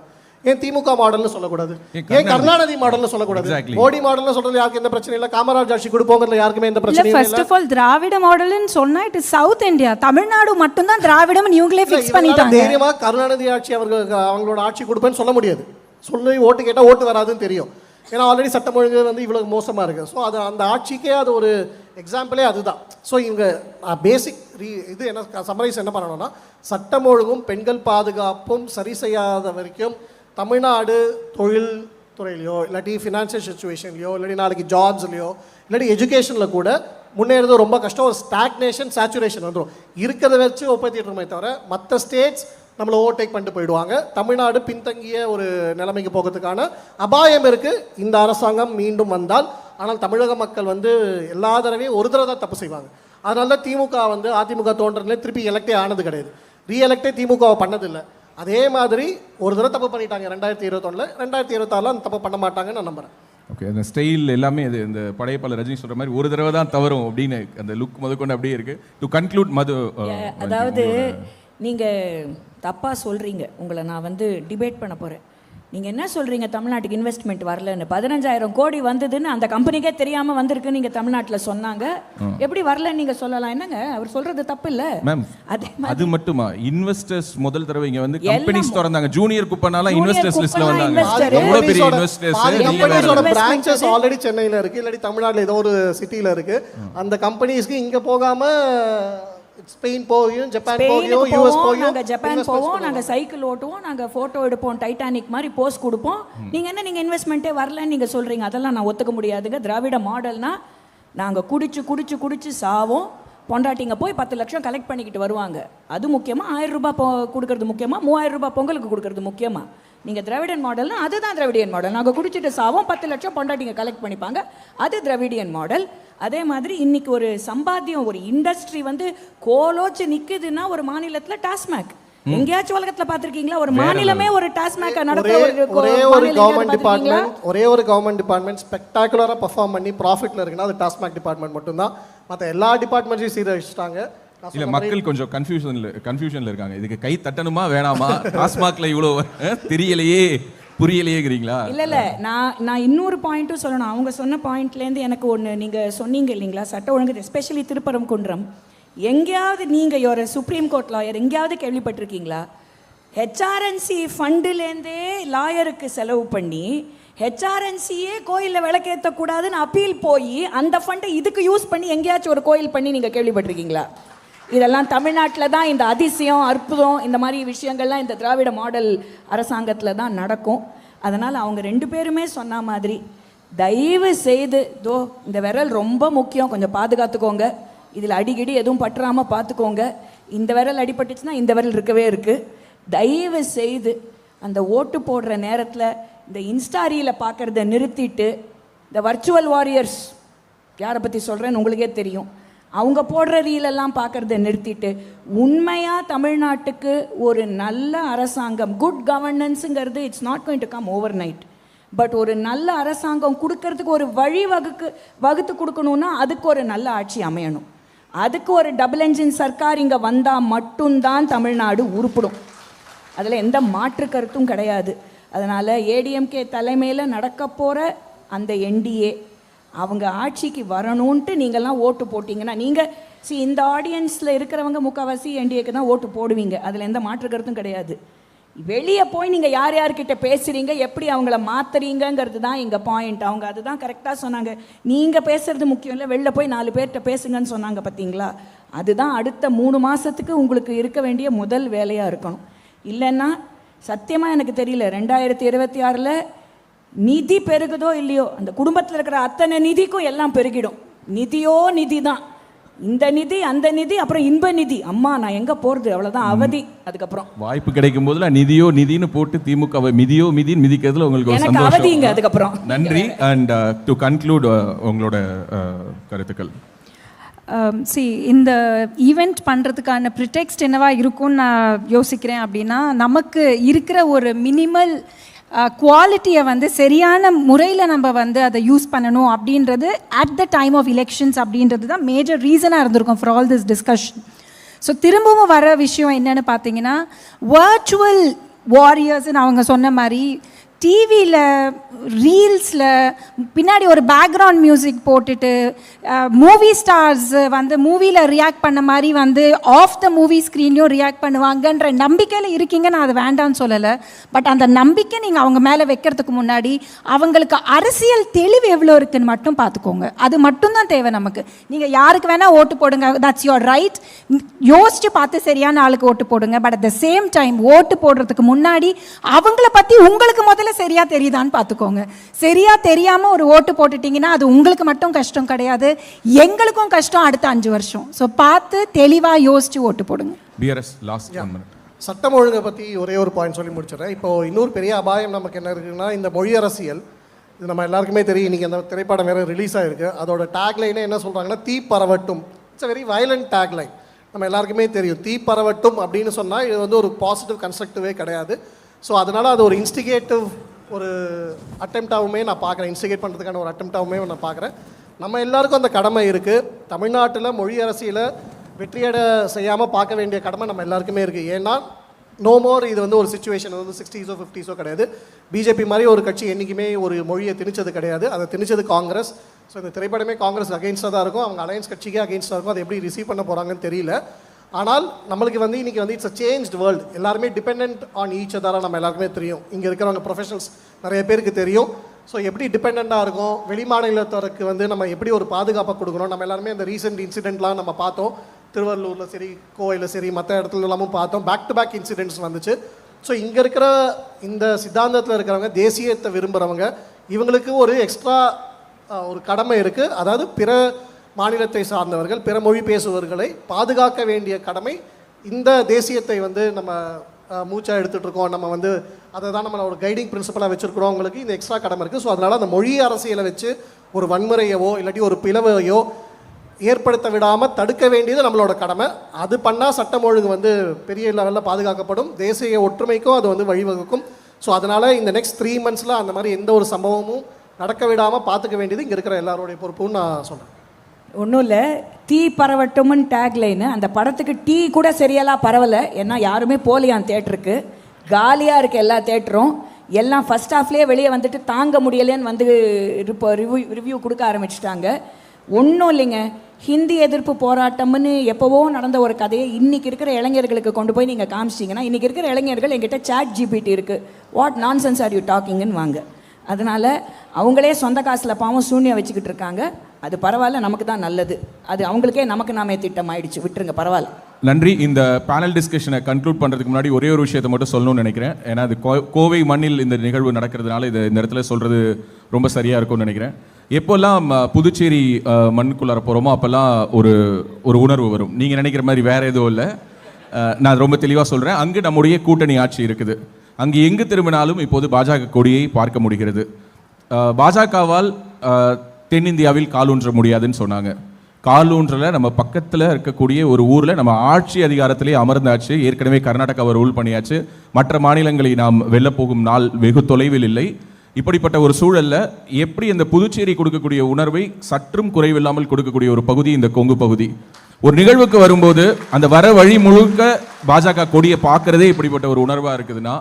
ஏன் திமுக மாடல்னு சொல்லக்கூடாது? ஏன் கருணாநிதி மாடல்னு சொல்லக்கூடாது? மோடி மாடல்னு சொல்றது யாருக்கு எந்த பிரச்சனை இல்ல, காமராஜ் ஆட்சி கொடுப்போங்கிறதுல யாருக்குமே எந்த பிரச்சனையும் இல்ல. ஃபர்ஸ்ட் ஆஃப் ஆல் திராவிட மாடல்னு சொன்னா it is south India, Tamil Nadu மட்டும் தான் திராவிடம் இவங்களே ஃபிக்ஸ் பண்ணிட்டாங்க. தைரியமா கருணாநிதி ஆட்சி அவங்களோட ஆட்சி கொடுப்பேன்னு சொல்ல முடியாது. சொல்லி ஓட்டு கேட்டா ஓட்டு வராதுன்னு தெரியும். ஏன்னா ஆல்ரெடி சட்டம் ஒழுங்கு வந்து இவ்வளவு மோசமா இருக்கு. ஸோ அது அந்த ஆட்சிக்கே அது ஒரு எக்ஸாம்பிளே அதுதான். ஸோ இவங்க பேசிக் இது என்ன சம்மரைஸ் என்ன பண்ணணும்னா, சட்டம் ஒழுங்கும் பெண்கள் பாதுகாப்பும் சரி செய்யாத வரைக்கும் தமிழ்நாடு தொழில் துறையிலையோ இல்லாட்டி ஃபினான்ஷியல் சுச்சுவேஷன்லையோ இல்லாட்டி நாளைக்கு ஜாப்ஸ்லையோ இல்லாட்டி எஜுகேஷனில் கூட முன்னேறது ரொம்ப கஷ்டம். ஒரு ஸ்டாக்னேஷன், சேச்சுரேஷன் வந்துடும். இருக்கிறத வச்சு ஒப்பத்திட்டுமே தவிர மற்ற ஸ்டேட்ஸ் நம்மளை ஓவர்டேக் பண்ணிட்டு போயிடுவாங்க. தமிழ்நாடு பின்தங்கிய ஒரு நிலைமைக்கு போகிறதுக்கான அபாயம் இருக்குது இந்த அரசாங்கம் மீண்டும் வந்தால். ஆனால் தமிழக மக்கள் வந்து எல்லா தடவையும் ஒரு தடவை தான் தப்பு செய்வாங்க. அதனால தான் திமுக வந்து அதிமுக தோன்றதுலேயே திருப்பி எலெக்டே ஆனது கிடையாது, ரீஎலெக்டே திமுகவை பண்ணதில்லை. அதே மாதிரி ஒரு தடவை தப்பு பண்ணிட்டாங்க 2021, 2026 அந்த தப்பு பண்ண மாட்டாங்கன்னு நான் நம்புறேன். ஓகே, அந்த ஸ்டைல் எல்லாமே இது இந்த படையப்பாளர் ரஜினி சொல்ற மாதிரி ஒரு தடவை தான் தவறும் அப்படின்னு அந்த லுக் முதற்கொண்டு அப்படியே இருக்கு. டு கன்க்ளூட் மது, அதாவது நீங்கள் தப்பாக சொல்கிறீங்க. உங்களை நான் வந்து டிபேட் பண்ண போகிறேன். நீங்கள் என்ன சொல்கிறீங்க, தமிழ்நாட்டுக்கு இன்வெஸ்ட்மெண்ட் வரலன்னு? 15,000 கோடி வந்ததுன்னு அந்த கம்பெனிக்கே தெரியாமல் வந்திருக்கு நீங்கள் தமிழ்நாட்டில் சொன்னாங்க. எப்படி வரலன்னு நீங்கள் சொல்லலாம்? என்னங்க அவர் சொல்கிறது தப்பு இல்லை மேம். அது மட்டுமா, இன்வெஸ்டர்ஸ் முதல் தடவை இங்கே வந்து கம்பெனிஸ் திறந்தாங்க. ஜூனியர் குப்பனால இன்வெஸ்டர்ஸ் லிஸ்ட்ல வந்தாங்க. எவ்வளோ பெரிய இன்வெஸ்டர்ஸ். கம்பெனிஸோட பிரான்ச்சஸ் ஆல்ரெடி சென்னையில் இருக்குது, இல்லாட்டி தமிழ்நாட்டில் ஏதோ ஒரு சிட்டியில் இருக்குது. அந்த கம்பெனிஸ்க்கு இங்கே போகாமல் ஸ்பெயின் போயும், ஜப்பான் போயும், யூஎஸ் போயும். நாங்கள் ஜப்பான் போவோம், நாங்கள் சைக்கிள் ஓட்டுவோம், நாங்கள் ஃபோட்டோ எடுப்போம், டைட்டானிக் மாதிரி போஸ்ட் கொடுப்போம். நீங்கள் இன்வெஸ்ட்மெண்ட்டே வரலன்னு நீங்கள் சொல்கிறீங்க. அதெல்லாம் நான் ஒத்துக்க முடியாதுங்க. திராவிட மாடல்னா நாங்கள் குடிச்சு சாவோம், பொண்டாட்டிங்க போய் 10 லட்சம் கலெக்ட் பண்ணிக்கிட்டு வருவாங்க. அது முக்கியமாக 1000 ரூபாய் கொடுக்கறது முக்கியமாக, 3000 ரூபாய் பொங்கலுக்கு கொடுக்கறது முக்கியமாக? நீங்கள் திராவிடன் மாடல்னா அதுதான் திராவிடியன் மாடல். நாங்கள் குடிச்சிட்டு சாவோம், 10 லட்சம் பொண்டாட்டிங்க கலெக்ட் பண்ணிப்பாங்க, அது திராவிடியன் மாடல். அதே மாதிரி இன்னைக்கு ஒரு சம்பாத்தியம், ஒரு இண்டஸ்ட்ரி வந்து கோலோச்சு நிக்குதுன்னா ஒரு மாநிலத்தில் டாஸ்மாக். எங்கேயாச்சும் உலகத்தில் பார்த்துருக்கீங்களா ஒரு மாநிலமே ஒரு டாஸ்மாக் நடத்துற ஒரே ஒரு கவர்மெண்ட் டிபார்ட்மெண்ட் ஸ்பெக்டாகுலராக பர்ஃபார்ம் பண்ணி ப்ராஃபிட்ல இருக்குன்னா அது டாஸ்மாக் டிபார்ட்மெண்ட் மட்டும்தான். மற்ற எல்லா டிபார்ட்மெண்ட்ஸையும் சீரழிச்சிட்டாங்க. இல்ல, மக்கள் கொஞ்சம் கன்ஃபியூஷன்ல இருக்காங்க. இதுக்கு கை தட்டணுமா வேணாமா, டாஸ்மாக்ல இவ்வளோ தெரியலையே புரியலையேங்கிறீங்களா? இல்லை, நான் இன்னொரு பாயிண்ட்டும் சொல்லணும். அவங்க சொன்ன பாயிண்ட்லேருந்து எனக்கு ஒன்று நீங்கள் சொன்னீங்க இல்லைங்களா, சட்ட ஒழுங்கு எஸ்பெஷலி திருப்பரங்குன்றம். எங்கேயாவது நீங்கள் ஒரு சுப்ரீம் கோர்ட் லாயர் எங்கேயாவது கேள்விப்பட்டிருக்கீங்களா? ஹெச்ஆர்என்சி ஃபண்டுலேருந்தே லாயருக்கு செலவு பண்ணி ஹெச்ஆர்என்சியே கோயிலில் விளக்கேற்றக்கூடாதுன்னு அப்பீல் போய் அந்த ஃபண்டை இதுக்கு யூஸ் பண்ணி எங்கேயாச்சும் ஒரு கோயில் பண்ணி நீங்கள் கேள்விப்பட்டிருக்கீங்களா? இதெல்லாம் தமிழ்நாட்டில் தான் இந்த அதிசயம், அற்புதம், இந்த மாதிரி விஷயங்கள்லாம் இந்த திராவிட மாடல் அரசாங்கத்தில் தான் நடக்கும். அதனால் அவங்க 2 பேருமே சொன்ன மாதிரி தயவு செய்து இந்த விரல் ரொம்ப முக்கியம், கொஞ்சம் பாதுகாத்துக்கோங்க. இதில் அடிக்கடி எதுவும் பற்றாமல் பார்த்துக்கோங்க. இந்த விரல் அடிபட்டுச்சுன்னா இந்த விரல் இருக்கவே இருக்குது. தயவு செய்து அந்த ஓட்டு போடுற நேரத்தில் இந்த இன்ஸ்டாரியில் பார்க்குறத நிறுத்திட்டு, இந்த வர்ச்சுவல் வாரியர்ஸ் யாரை பற்றி சொல்கிறேன்னு உங்களுக்கே தெரியும், அவங்க போடுற ரீலெல்லாம் பார்க்குறத நிறுத்திட்டு உண்மையாக தமிழ்நாட்டுக்கு ஒரு நல்ல அரசாங்கம், குட் கவர்னன்ஸுங்கிறது it's not going to come overnight, but ஒரு நல்ல அரசாங்கம் கொடுக்கறதுக்கு ஒரு வழி வகுத்து கொடுக்கணுன்னா அதுக்கு ஒரு நல்ல ஆட்சி அமையணும். அதுக்கு ஒரு டபுள் என்ஜின் சர்க்கார் இங்கே வந்தால் மட்டும்தான் தமிழ்நாடு உருப்படும். அதில் எந்த மாற்று கருத்தும் கிடையாது. அதனால் ஏடிஎம்கே தலைமையில் நடக்க போகிற அந்த என்டிஏ அவங்க ஆட்சிக்கு வரணுன்ட்டு நீங்கள்லாம் ஓட்டு போட்டிங்கன்னா, நீங்கள் இந்த ஆடியன்ஸில் இருக்கிறவங்க முக்கால்வாசி என்டிஏக்கு தான் ஓட்டு போடுவீங்க. அதில் எந்த மாற்று கருத்தும் கிடையாது. வெளியே போய் நீங்கள் யார் யார்கிட்ட பேசுகிறீங்க, எப்படி அவங்கள மாற்றுறீங்கிறது தான் எங்கள் பாயிண்ட். அவங்க அதுதான் கரெக்டாக சொன்னாங்க. நீங்கள் பேசுகிறது முக்கியம் இல்லை, வெளில போய் 4 பேர்கிட்ட பேசுங்கன்னு சொன்னாங்க பார்த்தீங்களா. அதுதான் அடுத்த 3 மாதத்துக்கு உங்களுக்கு இருக்க வேண்டிய முதல் வேலையாக இருக்கணும். இல்லைன்னா சத்தியமாக எனக்கு தெரியல 2026 நிதி பெருகுதோ இல்லையோ, அந்த குடும்பத்தில் இருக்கிற அத்தனை நிதிக்கும் எல்லாம் பெருகிடும். நிதியோ நிதி தான், இந்த நிதி அந்த நிதி, அப்புறம் இன்ப நிதி. அம்மா நான் எங்கே போகிறது, அவ்வளோதான் அவதி. அதுக்கப்புறம் வாய்ப்பு கிடைக்கும் போதுல நிதியோ நிதின்னு போட்டு திமுக மிதியோ மிதின்னு மிதிக்கிறதுல உங்களுக்கு ஒரு எனக்கு சந்தோஷம். அவதிங்க. அதுக்கப்புறம் நன்றி. அண்ட் டு கன்க்ளூட் உங்களோட கருத்துக்கள். இந்த ஈவெண்ட் பண்ணுறதுக்கான ப்ரிடெக்ஸ்ட் என்னவா இருக்கும்னு நான் யோசிக்கிறேன். அப்படின்னா நமக்கு இருக்கிற ஒரு மினிமல் குவாலிட்டியை வந்து சரியான முறையில் நம்ம வந்து அதை யூஸ் பண்ணணும் அப்படின்றது at the time of elections அப்படின்றது தான் மேஜர் ரீசனாக இருந்திருக்கும் for all this discussion. So திரும்பவும் வர விஷயம் என்னென்னு பார்த்தீங்கன்னா, வர்ச்சுவல் வாரியர்ஸ்ன்னு அவங்க சொன்ன மாதிரி டிவியில் ரீல்ஸில் பின்னாடி ஒரு பேக்ரவுண்ட் மியூசிக் போட்டுட்டு மூவி ஸ்டார்ஸ் வந்து மூவியில் ரியாக்ட் பண்ண மாதிரி வந்து ஆஃப் த மூவி ஸ்க்ரீன்லையும் ரியாக்ட் பண்ணுவாங்கன்ற நம்பிக்கையில் இருக்கீங்க. நான் அது வேண்டான்னு சொல்லலை. பட் அந்த நம்பிக்கை நீங்கள் அவங்க மேலே வைக்கிறதுக்கு முன்னாடி அவங்களுக்கு அரசியல் தெளிவு எவ்வளோ இருக்குதுன்னு மட்டும் பார்த்துக்கோங்க. அது மட்டும்தான் தேவை நமக்கு. நீங்கள் யாருக்கு வேணால் ஓட்டு போடுங்க, தட்ஸ் யுவர் ரைட். யோசித்து பார்த்து சரியான ஆளுக்கு ஓட்டு போடுங்க. But at the same time ஓட்டு போடுறதுக்கு முன்னாடி அவங்கள பற்றி உங்களுக்கு முதல்ல சரியா தெரியுதான்னு பார்த்துக்கோங்க. சரியா தெரியாம ஒரு ஓட்டு போட்டுட்டீங்கன்னா அது உங்களுக்கு மட்டும் கஷ்டம் கிடையாது, எங்களுக்கும் கஷ்டம் அடுத்த 5 வருஷம். ஸோ பார்த்து தெளிவா யோசிச்சு ஓட்டு போடுங்க. BRS last 1 minute. சட்டம் ஒழுங்கை பற்றி ஒரே ஒரு பாயிண்ட் சொல்லி முடிச்சிடறேன். இப்போ இன்னொரு பெரிய அபாயம் நமக்கு என்ன இருக்குன்னா, இந்த மொழி அரசியல். இது நம்ம எல்லாருக்குமே தெரியும். இன்றைக்கி அந்த திரைப்படம் வேறு ரிலீஸ் ஆகிருக்கு. அதோட டேக்லைனே என்ன சொல்கிறாங்கன்னா, தீ பரவட்டும். It's a very violent tagline. நம்ம எல்லாருக்குமே தெரியும். தீ பரவட்டும் அப்படின்னு சொன்னால் இது வந்து ஒரு பாசிட்டிவ் கன்ஸ்ட்ரக்டிவே கிடையாது. ஸோ அதனால் அது ஒரு இன்ஸ்டிகேட்டிவ் ஒரு அட்டெம்ப்டாகவுமே நான் பார்க்குறேன். இன்ஸ்டிகேட் பண்ணுறதுக்கான ஒரு அட்டெம்ப்டாகவுமே நான் பார்க்குறேன். நம்ம எல்லாருக்கும் அந்த கடமை இருக்குது. தமிழ்நாட்டில் மொழி அரசியலை வெற்றியடை செய்யாமல் பார்க்க வேண்டிய கடமை நம்ம எல்லாருக்குமே இருக்குது. ஏன்னா நோ மோர் இது வந்து ஒரு சுச்சுவேஷன் வந்து 60s 50s கிடையாது. பிஜேபி மாதிரி ஒரு கட்சி என்றைக்குமே ஒரு மொழியை திணிச்சது கிடையாது. அதை திணிச்சது காங்கிரஸ். ஸோ இந்த திரைப்படமே காங்கிரஸ் அகெயின்ஸ்டாக தான் இருக்கும். அவங்க அலையன்ஸ் கட்சிக்கே அகெயின்ஸ்டாக இருக்கும். அதை எப்படி ரிசீவ் பண்ண போகிறாங்கன்னு தெரியல. ஆனால் நம்மளுக்கு வந்து இன்றைக்கி வந்து இட்ஸ் அ சேஞ்ச்டு வேர்ல்டு. எல்லாருமே டிபெண்ட் ஆன் ஈச் அதராக நம்ம எல்லாருக்குமே தெரியும். இங்கே இருக்கிறவங்க ப்ரொஃபஷனல்ஸ் நிறைய பேருக்கு தெரியும். ஸோ எப்படி டிபெண்ட்டாக இருக்கும், வெளி மாநிலத்தவருக்கு வந்து நம்ம எப்படி ஒரு பாதுகாப்பை கொடுக்கணும். நம்ம எல்லாருமே அந்த ரீசெண்ட் இன்சிடெண்ட்லாம் நம்ம பார்த்தோம். திருவள்ளூரில் சரி, கோவையில் சரி, மற்ற இடத்துல எல்லாமும் பார்த்தோம். பேக் டு பேக் இன்சிடெண்ட்ஸ் வந்துச்சு. ஸோ இங்கே இருக்கிற இந்த சித்தாந்தத்தில் இருக்கிறவங்க, தேசியத்தை விரும்புகிறவங்க, இவங்களுக்கு ஒரு எக்ஸ்ட்ரா ஒரு கடமை இருக்குது. அதாவது பிற மாநிலத்தை சார்ந்தவர்கள், பிற மொழி பேசுபவர்களை பாதுகாக்க வேண்டிய கடமை. இந்த தேசியத்தை வந்து நம்ம மூச்சாக எடுத்துகிட்டு இருக்கோம். நம்ம வந்து அதை தான் நம்ம ஒரு கைடிங் பிரின்சிபலாக வச்சுருக்கிறோம். அவங்களுக்கு இந்த எக்ஸ்ட்ரா கடமை இருக்குது. ஸோ அதனால் அந்த மொழி அரசியலை வச்சு ஒரு வன்முறையவோ இல்லாட்டி ஒரு பிளவையோ ஏற்படுத்த விடாமல் தடுக்க வேண்டியது நம்மளோட கடமை. அது பண்ணால் சட்டம் ஒழுங்கு வந்து பெரிய லெவலில் பாதுகாக்கப்படும். தேசிய ஒற்றுமைக்கும் அது வந்து வழிவகுக்கும். ஸோ அதனால் இந்த நெக்ஸ்ட் 3 months அந்த மாதிரி எந்த ஒரு சம்பவமும் நடக்க விடாமல் பார்த்துக்க வேண்டியது இங்கே இருக்கிற எல்லாருடைய பொறுப்புன்னு நான் சொல்கிறேன். ஒன்றும் இல்லை, தீ பரவட்டும்னு டேக்லைனு. அந்த படத்துக்கு டீ கூட சரியாலாம் பரவலை. ஏன்னா யாருமே போலியான் தேட்டருக்கு. காலியாக இருக்குது எல்லா தேட்டரும். எல்லாம் ஃபஸ்ட் ஹாஃப்லேயே வெளியே வந்துட்டு தாங்க முடியலேன்னு வந்து இப்போ ரிவ்யூ கொடுக்க ஆரம்பிச்சிட்டாங்க. ஒன்றும் இல்லைங்க, ஹிந்தி எதிர்ப்பு போராட்டம்னு எப்போவோ நடந்த ஒரு கதையை இன்றைக்கி இருக்கிற இளைஞர்களுக்கு கொண்டு போய் நீங்கள் காமிச்சிட்டிங்கன்னா, இன்றைக்கி இருக்கிற இளைஞர்கள் எங்கிட்ட சாட் ஜிபிடி இருக்குது, வாட் நான்சென்ஸ் ஆர் யூ டாக்கிங்குன்னு வாங்க. அதனால் அவங்களே சொந்த காசில் பாவம் சூன்யம் வச்சுக்கிட்டு இருக்காங்க. அது பரவாயில்ல, நமக்கு தான் நல்லது. அது அவங்களுக்கே நமக்கு நாமே திட்டம் ஆயிடுச்சு, விட்டுருங்க, பரவாயில்ல. நன்றி. இந்த பேனல் டிஸ்கஷனை கன்க்ளூட் பண்ணுறதுக்கு முன்னாடி ஒரே ஒரு விஷயத்தை மட்டும் சொல்லணும்னு நினைக்கிறேன். ஏன்னா அது கோவை மண்ணில் இந்த நிகழ்வு நடக்கிறதுனால இது இந்த இடத்துல சொல்கிறது ரொம்ப சரியாக இருக்கும்னு நினைக்கிறேன். எப்போல்லாம் புதுச்சேரி மண்ணுக்குள்ளார போகிறோமோ அப்போல்லாம் ஒரு உணர்வு வரும். நீங்கள் நினைக்கிற மாதிரி வேற எதுவும் இல்லை. நான் ரொம்ப தெளிவாக சொல்கிறேன். அங்கு நம்முடைய கூட்டணி ஆட்சி இருக்குது. அங்கு எங்கு திரும்பினாலும் இப்போது பாஜக கொடியை பார்க்க முடிகிறது. பாஜகவால் தென்னிந்தியாவில் காலூன்ற முடியாதுன்னு சொன்னாங்க. காலூன்றல நம்ம பக்கத்தில் இருக்கக்கூடிய ஒரு ஊரில் நம்ம ஆட்சி அதிகாரத்திலே அமர்ந்தாச்சு. ஏற்கனவே கர்நாடகாவை ரூல் பண்ணியாச்சு. மற்ற மாநிலங்களை நாம் வெல்லப்போகும் நாள் வெகு தொலைவில் இல்லை. இப்படிப்பட்ட ஒரு சூழலில் எப்படி இந்த புதுச்சேரி கொடுக்கக்கூடிய உணர்வை சற்றும் குறைவில்லாமல் கொடுக்கக்கூடிய ஒரு பகுதி இந்த கொங்கு பகுதி. ஒரு நிகழ்வுக்கு வரும்போது அந்த வர வழி முழுக்க பாஜக கொடியை பார்க்கறதே இப்படிப்பட்ட ஒரு உணர்வாக இருக்குதுன்னா,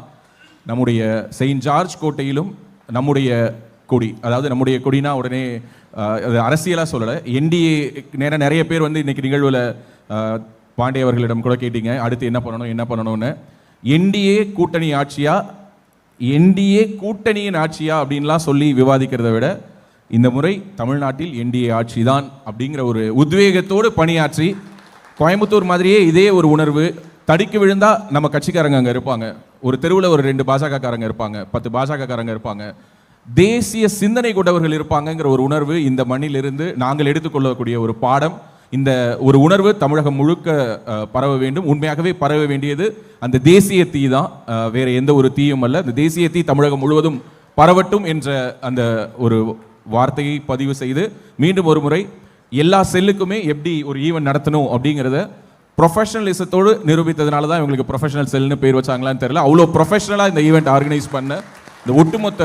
நம்முடைய செயின்ட் ஜார்ஜ் கோட்டையிலும் நம்முடைய கொடி, அதாவது நம்முடைய கொடினா உடனே அது அரசியலாக சொல்லலை. என்டிஏ நிறைய பேர் வந்து இன்னைக்கு நிகழ்வில் பாண்டே அவர்களிடம் கூட கேட்டீங்க அடுத்து என்ன பண்ணணும்னு. என்டிஏ கூட்டணி ஆட்சியா, என்டிஏ கூட்டணியின் ஆட்சியா அப்படின்லாம் சொல்லி விவாதிக்கிறத விட இந்த முறை தமிழ்நாட்டில் என்டிஏ ஆட்சி தான் அப்படிங்கிற ஒரு உத்வேகத்தோடு பணியாற்றி, கோயம்புத்தூர் மாதிரியே இதே ஒரு உணர்வு, தடிக்கு விழுந்தா நம்ம கட்சிக்காரங்க அங்கே இருப்பாங்க, ஒரு தெருவில் ஒரு 2 பாஜகக்காரங்க இருப்பாங்க, 10 பாஜகக்காரங்க இருப்பாங்க, தேசிய சிந்தனை கொண்டவர்கள் இருப்பாங்கங்கிற ஒரு உணர்வு இந்த மண்ணிலிருந்து நாங்கள் எடுத்துக்கொள்ளக்கூடிய ஒரு பாடம். இந்த ஒரு உணர்வு தமிழகம் முழுக்க பரவ வேண்டும். உண்மையாகவே பரவ வேண்டியது அந்த தேசிய தீ தான், வேற எந்த ஒரு தீயும் அல்ல. அந்த தேசிய தீ தமிழகம் முழுவதும் பரவட்டும் என்ற அந்த ஒரு வார்த்தையை பதிவு செய்து, மீண்டும் ஒரு முறை எல்லா செல்லுக்குமே எப்படி ஒரு ஈவென்ட் நடத்தணும் அப்படிங்கிறத ப்ரொஃபஷனலிசத்தோடு நிரூபித்ததுனால தான் இவங்களுக்கு ப்ரொஃபஷனல் செல்னு பேர் வச்சாங்களான்னு தெரியல. அவ்வளோ ப்ரொஃபஷனலாக இந்த ஈவெண்ட் ஆர்கனைஸ் பண்ண இந்த ஒட்டுமொத்த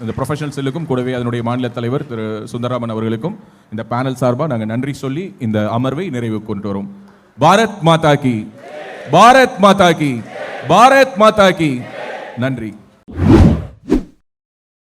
இந்த ப்ரொஃபஷனல் செல்லுக்கும் கூடவே அதனுடைய மாநில தலைவர் திரு சுந்தரராமன் அவர்களுக்கும் இந்த பேனல் சார்பாக நாங்கள் நன்றி சொல்லி இந்த அமர்வை நிறைவு கொண்டு வரோம். பாரத் மாதா கி, பாரத் மாதா கி, பாரத் மாதா கி. நன்றி.